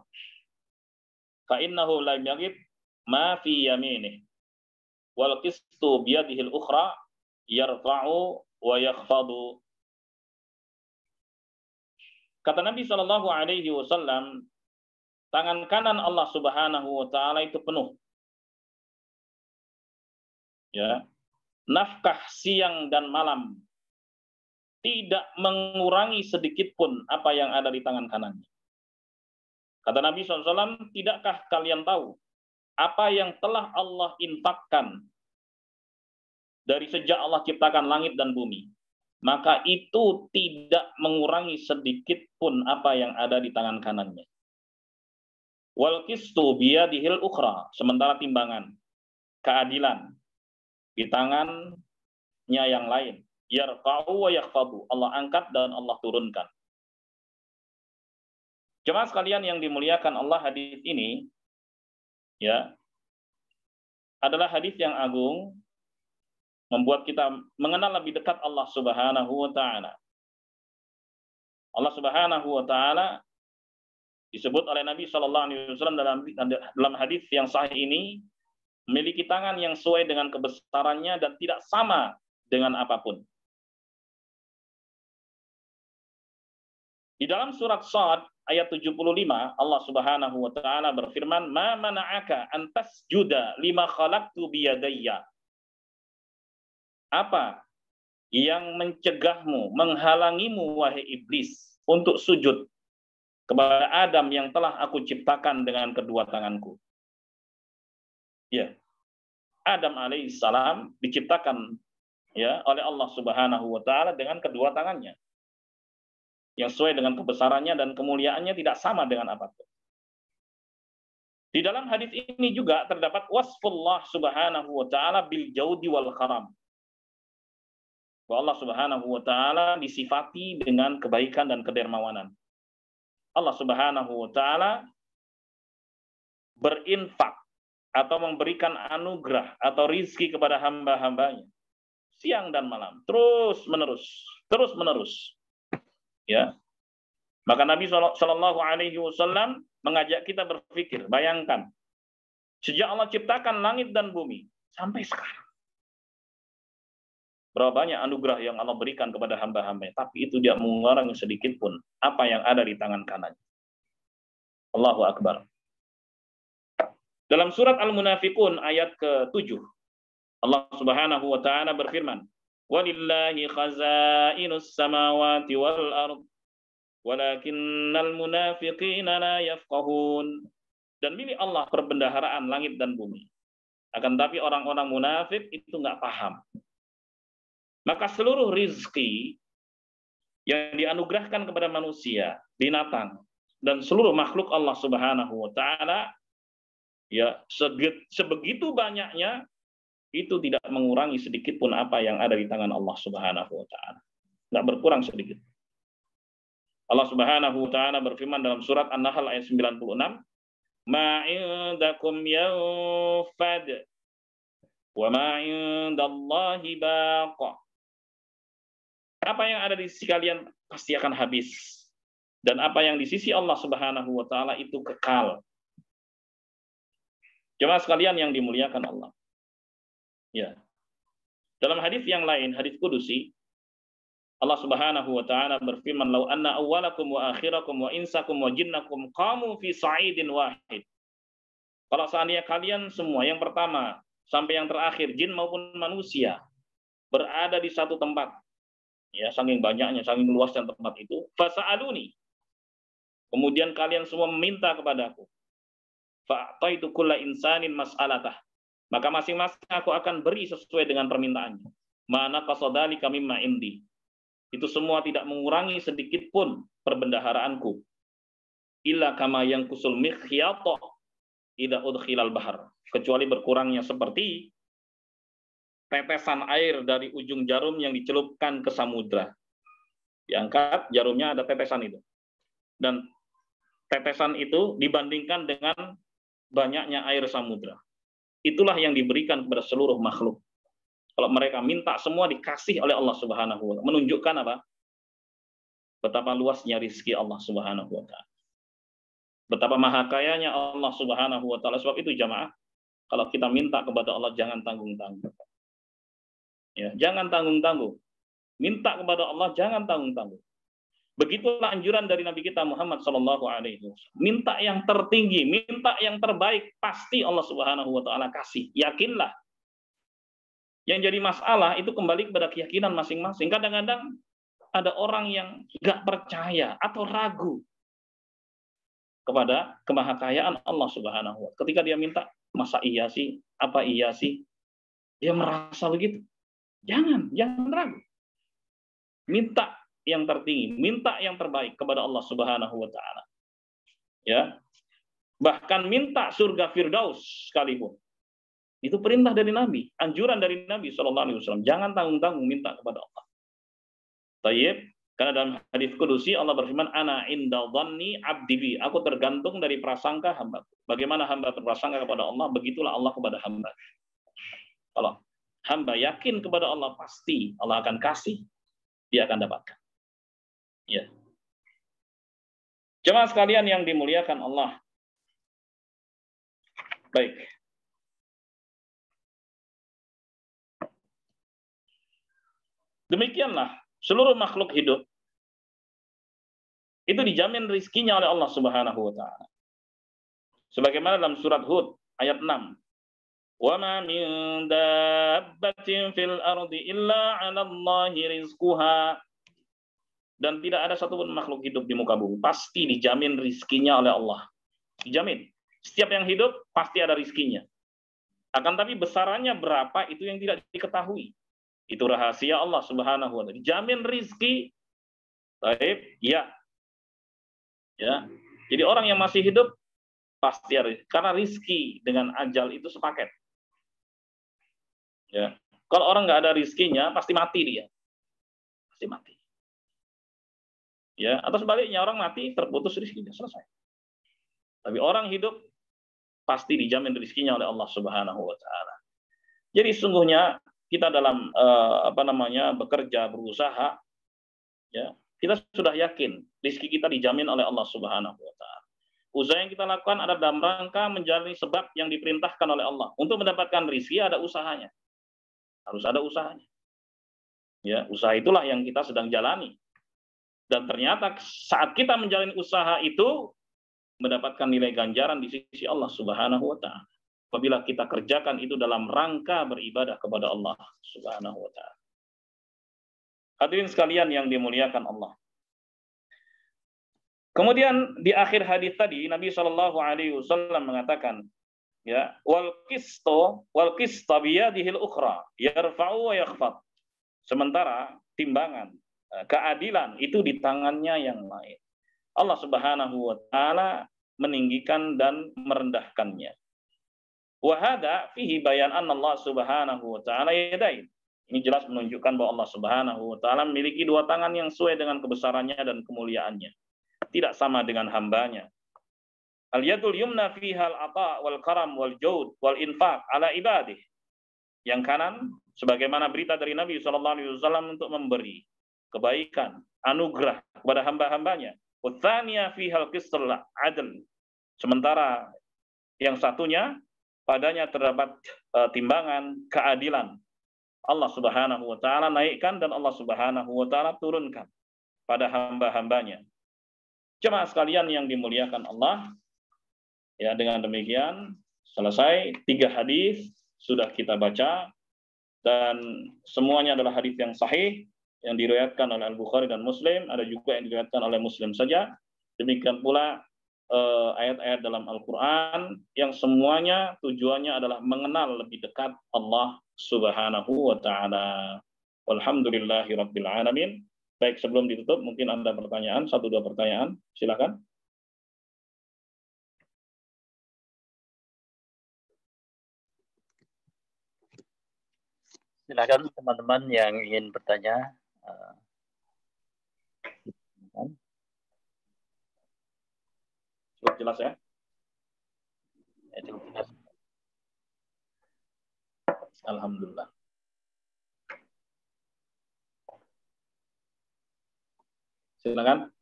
fa innahu lam yaghib ma fi yaminih wal qistu bi yadihi al ukhra yarfa'u wa yakhfadu. Kata Nabi sallallahu alaihi wasallam, tangan kanan Allah Subhanahu wa taala itu penuh. Ya. Nafkah siang dan malam, tidak mengurangi sedikit pun apa yang ada di tangan kanannya. Kata Nabi SAW, tidakkah kalian tahu apa yang telah Allah infakkan dari sejak Allah ciptakan langit dan bumi? Maka itu tidak mengurangi sedikit pun apa yang ada di tangan kanannya. Wal qistu biyadihil ukhra, sementara timbangan, keadilan, di tangannya yang lain. Yarfa'u wa yakhfadu. Allah angkat dan Allah turunkan. Jemaah sekalian yang dimuliakan Allah, hadis ini ya adalah hadis yang agung, membuat kita mengenal lebih dekat Allah Subhanahu wa taala. Allah Subhanahu wa taala disebut oleh Nabi Shallallahu alaihi wasallam dalam hadis yang sahih ini memiliki tangan yang sesuai dengan kebesarannya dan tidak sama dengan apapun. Di dalam surat Shad ayat 75, Allah Subhanahu wa taala berfirman, "Ma mana'aka an tasjuda lima khalaqtu biyadayya." Apa yang mencegahmu, menghalangimu wahai iblis untuk sujud kepada Adam yang telah aku ciptakan dengan kedua tanganku? Ya. Adam alaihissalam diciptakan ya oleh Allah Subhanahu wa taala dengan kedua tangannya, yang sesuai dengan kebesarannya dan kemuliaannya tidak sama dengan apapun. Di dalam hadis ini juga terdapat wasfullah Subhanahu wa taala bil jaudi wal karam. Bahwa Allah Subhanahu wa taala disifati dengan kebaikan dan kedermawanan. Allah Subhanahu wa taala berinfak atau memberikan anugerah atau rizki kepada hamba-hambanya siang dan malam, terus menerus. Ya, maka Nabi Shallallahu Alaihi Wasallam mengajak kita berpikir, bayangkan sejak Allah ciptakan langit dan bumi sampai sekarang, berapa banyak anugerah yang Allah berikan kepada hamba-hamba, tapi itu tidak mengurangi sedikit pun apa yang ada di tangan kanannya. Allahu Akbar. Dalam surat Al-Munafiqun ayat ke-7, Allah Subhanahu wa taala berfirman, "Walillahi khazainus samawati wal ard, walakinnal munafiqina la yafqahun." Dan milik Allah perbendaharaan langit dan bumi. Akan tapi orang-orang munafik itu nggak paham. Maka seluruh rizki yang dianugerahkan kepada manusia, binatang, dan seluruh makhluk Allah Subhanahu wa taala, ya sebegitu banyaknya, itu tidak mengurangi sedikit pun apa yang ada di tangan Allah Subhanahu wa taala. Nggak berkurang sedikit. Allah Subhanahu wa taala berfirman dalam surat An-Nahl ayat 96, "Ma 'indakum yanfad wa ma 'indallahi baqa." Apa yang ada di sisi kalian pasti akan habis, dan apa yang di sisi Allah Subhanahu wa taala itu kekal. Jemaah sekalian yang dimuliakan Allah. Ya. Dalam hadis yang lain, hadis kudusi, Allah Subhanahu wa taala berfirman, "Lau anna awwalakum wa akhirakum wa insakum wa jinnakum qamu fi sa'idin wahid." Kalau seandainya kalian semua, yang pertama sampai yang terakhir, jin maupun manusia, berada di satu tempat, ya, saking banyaknya, saking luasnya tempat itu, fasa'aluni, kemudian kalian semua meminta kepadaku, fa'taitu kulla insanin mas'alatah, maka masing-masing aku akan beri sesuai dengan permintaannya. Mana qasadzalika mimma indi, itu semua tidak mengurangi sedikit pun perbendaharaanku. Illa kama yanqusul mikhyata idza udkhilal bahr, kecuali berkurangnya seperti tetesan air dari ujung jarum yang dicelupkan ke samudra. Diangkat jarumnya, ada tetesan itu. Dan tetesan itu dibandingkan dengan banyaknya air samudra. Itulah yang diberikan kepada seluruh makhluk. Kalau mereka minta, semua dikasih oleh Allah Subhanahu wa taala. Menunjukkan apa? Betapa luasnya rizki Allah Subhanahu wa taala. Betapa maha kayanya Allah Subhanahu wa taala. Sebab itu jamaah, kalau kita minta kepada Allah jangan tanggung-tanggung. Ya, jangan tanggung-tanggung. Minta kepada Allah jangan tanggung-tanggung. Begitulah anjuran dari Nabi kita Muhammad Sallallahu Alaihi Wasallam. Minta yang tertinggi, minta yang terbaik, pasti Allah Subhanahu Wa Taala kasih. Yakinlah. Yang jadi masalah itu kembali kepada keyakinan masing-masing. Kadang-kadang ada orang yang nggak percaya atau ragu kepada kemahakayaan Allah Subhanahu Wa Taala. Ketika dia minta, masa iya sih? Apa iya sih? Dia merasa begitu. Jangan ragu. Minta yang tertinggi, minta yang terbaik kepada Allah Subhanahu wa taala. Ya. Bahkan minta surga Firdaus sekalipun. Itu perintah dari Nabi, anjuran dari Nabi SAW. Jangan tanggung-tanggung minta kepada Allah. Tayyib, karena dalam hadis kudusi Allah berfirman, ana inda dhanni abdi bi. Aku tergantung dari prasangka hamba. Bagaimana hamba berprasangka kepada Allah, begitulah Allah kepada hamba. Kalau hamba yakin kepada Allah, pasti Allah akan kasih, dia akan dapatkan. Ya. Jemaah sekalian yang dimuliakan Allah. Baik. Demikianlah seluruh makhluk hidup itu dijamin rizkinya oleh Allah Subhanahu wa taala. Sebagaimana dalam surat Hud ayat 6. Wa ma min dabbatin fil ardi illa 'ala Allahi rizquha. Dan tidak ada satupun makhluk hidup di muka bumi pasti dijamin rizkinya oleh Allah. Dijamin. Setiap yang hidup pasti ada rizkinya. Akan tapi besarannya berapa itu yang tidak diketahui. Itu rahasia Allah Subhanahu wa taala. Dijamin rizki. Baik, ya. Ya. Jadi orang yang masih hidup pasti ada, karena rizki dengan ajal itu sepaket. Ya. Kalau orang nggak ada rizkinya pasti mati dia. Pasti mati. Ya, atau sebaliknya orang mati terputus rizkinya, selesai. Tapi orang hidup pasti dijamin rizkinya oleh Allah Subhanahu wa taala. Jadi sungguhnya kita dalam bekerja, berusaha, ya, kita sudah yakin rezeki kita dijamin oleh Allah Subhanahu wa taala. Usaha yang kita lakukan ada dalam rangka menjalani sebab yang diperintahkan oleh Allah. Untuk mendapatkan rezeki ada usahanya. Harus ada usahanya. Ya, usaha itulah yang kita sedang jalani. Dan ternyata saat kita menjalani usaha itu mendapatkan nilai ganjaran di sisi Allah Subhanahu wa taala. Apabila kita kerjakan itu dalam rangka beribadah kepada Allah Subhanahu wa taala. Hadirin sekalian yang dimuliakan Allah. Kemudian di akhir hadis tadi Nabi Shallallahu alaihi wasallam mengatakan, ya, wal qisto biyadihil ukhra yarfa'u wa yakhfad. Sementara timbangan keadilan itu di tangannya yang lain. Allah Subhanahu wa taala meninggikan dan merendahkannya. Wa hadza fihi bayan anna Allah Subhanahu wa taala yadain. Ini jelas menunjukkan bahwa Allah Subhanahu wa taala memiliki dua tangan yang sesuai dengan kebesarannya dan kemuliaannya. Tidak sama dengan hambanya. Al-yadul yumna fiha al-ata wal karam wal jaud wal infaq ala ibadih. Yang kanan sebagaimana berita dari Nabi SAW untuk memberi kebaikan, anugerah kepada hamba-hambanya. Wathaniya fiha al-qistul adl. Sementara yang satunya padanya terdapat timbangan keadilan. Allah Subhanahu wa taala naikkan dan Allah Subhanahu wa taala turunkan pada hamba-hambanya. Jemaah sekalian yang dimuliakan Allah, ya, dengan demikian selesai 3 hadis sudah kita baca dan semuanya adalah hadis yang sahih yang diriwayatkan oleh Al-Bukhari dan Muslim, ada juga yang diriwayatkan oleh Muslim saja. Demikian pula ayat-ayat dalam Al-Quran yang semuanya tujuannya adalah mengenal lebih dekat Allah Subhanahu wa taala. Walhamdulillahirabbil alamin. Baik, sebelum ditutup mungkin ada pertanyaan, 1-2 pertanyaan, silakan. Silakan teman-teman yang ingin bertanya. Sudah jelas ya? Alhamdulillah. Silakan.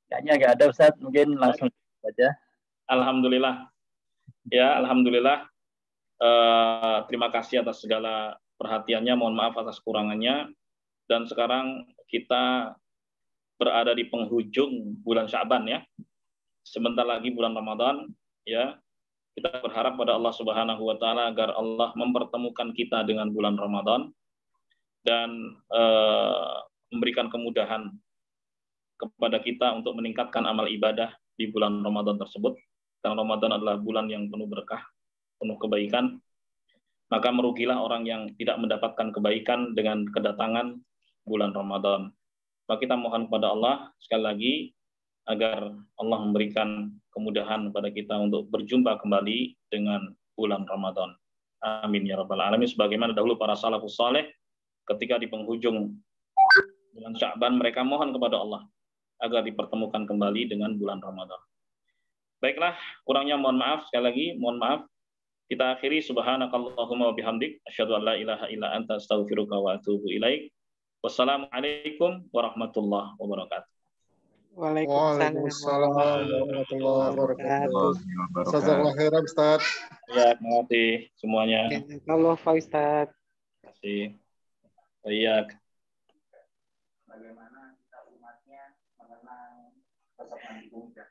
Kayaknya nggak ada, Ustaz. Mungkin langsung saja. Alhamdulillah. Ya, alhamdulillah. Terima kasih atas segala perhatiannya. Mohon maaf atas kurangannya. Dan sekarang kita berada di penghujung bulan Sya'ban, ya. Sebentar lagi bulan Ramadan, ya. Kita berharap pada Allah Subhanahu wa taala agar Allah mempertemukan kita dengan bulan Ramadan dan memberikan kemudahan kepada kita untuk meningkatkan amal ibadah di bulan Ramadan tersebut. Karena Ramadan adalah bulan yang penuh berkah, penuh kebaikan. Maka merugilah orang yang tidak mendapatkan kebaikan dengan kedatangan bulan Ramadan. Maka kita mohon kepada Allah sekali lagi agar Allah memberikan kemudahan kepada kita untuk berjumpa kembali dengan bulan Ramadan. Amin ya rabbal alamin. Sebagaimana dahulu para salafus saleh ketika di penghujung bulan Sya'ban mereka mohon kepada Allah agar dipertemukan kembali dengan bulan Ramadan. Baiklah, kurangnya mohon maaf, sekali lagi mohon maaf. Kita akhiri subhanakallahumma wa bihamdik asyhadu an la ilaha illa anta astaghfiruka wa atubu ilaik. Wassalamualaikum warahmatullahi wabarakatuh. Waalaikumsalam warahmatullahi wabarakatuh. Jazakallah khairan Ustaz. Ya, terima kasih semuanya. Allah Pak Ustaz. Terima kasih. Baik. Bagaimana kita umatnya mengenang sosok Nabi Musa.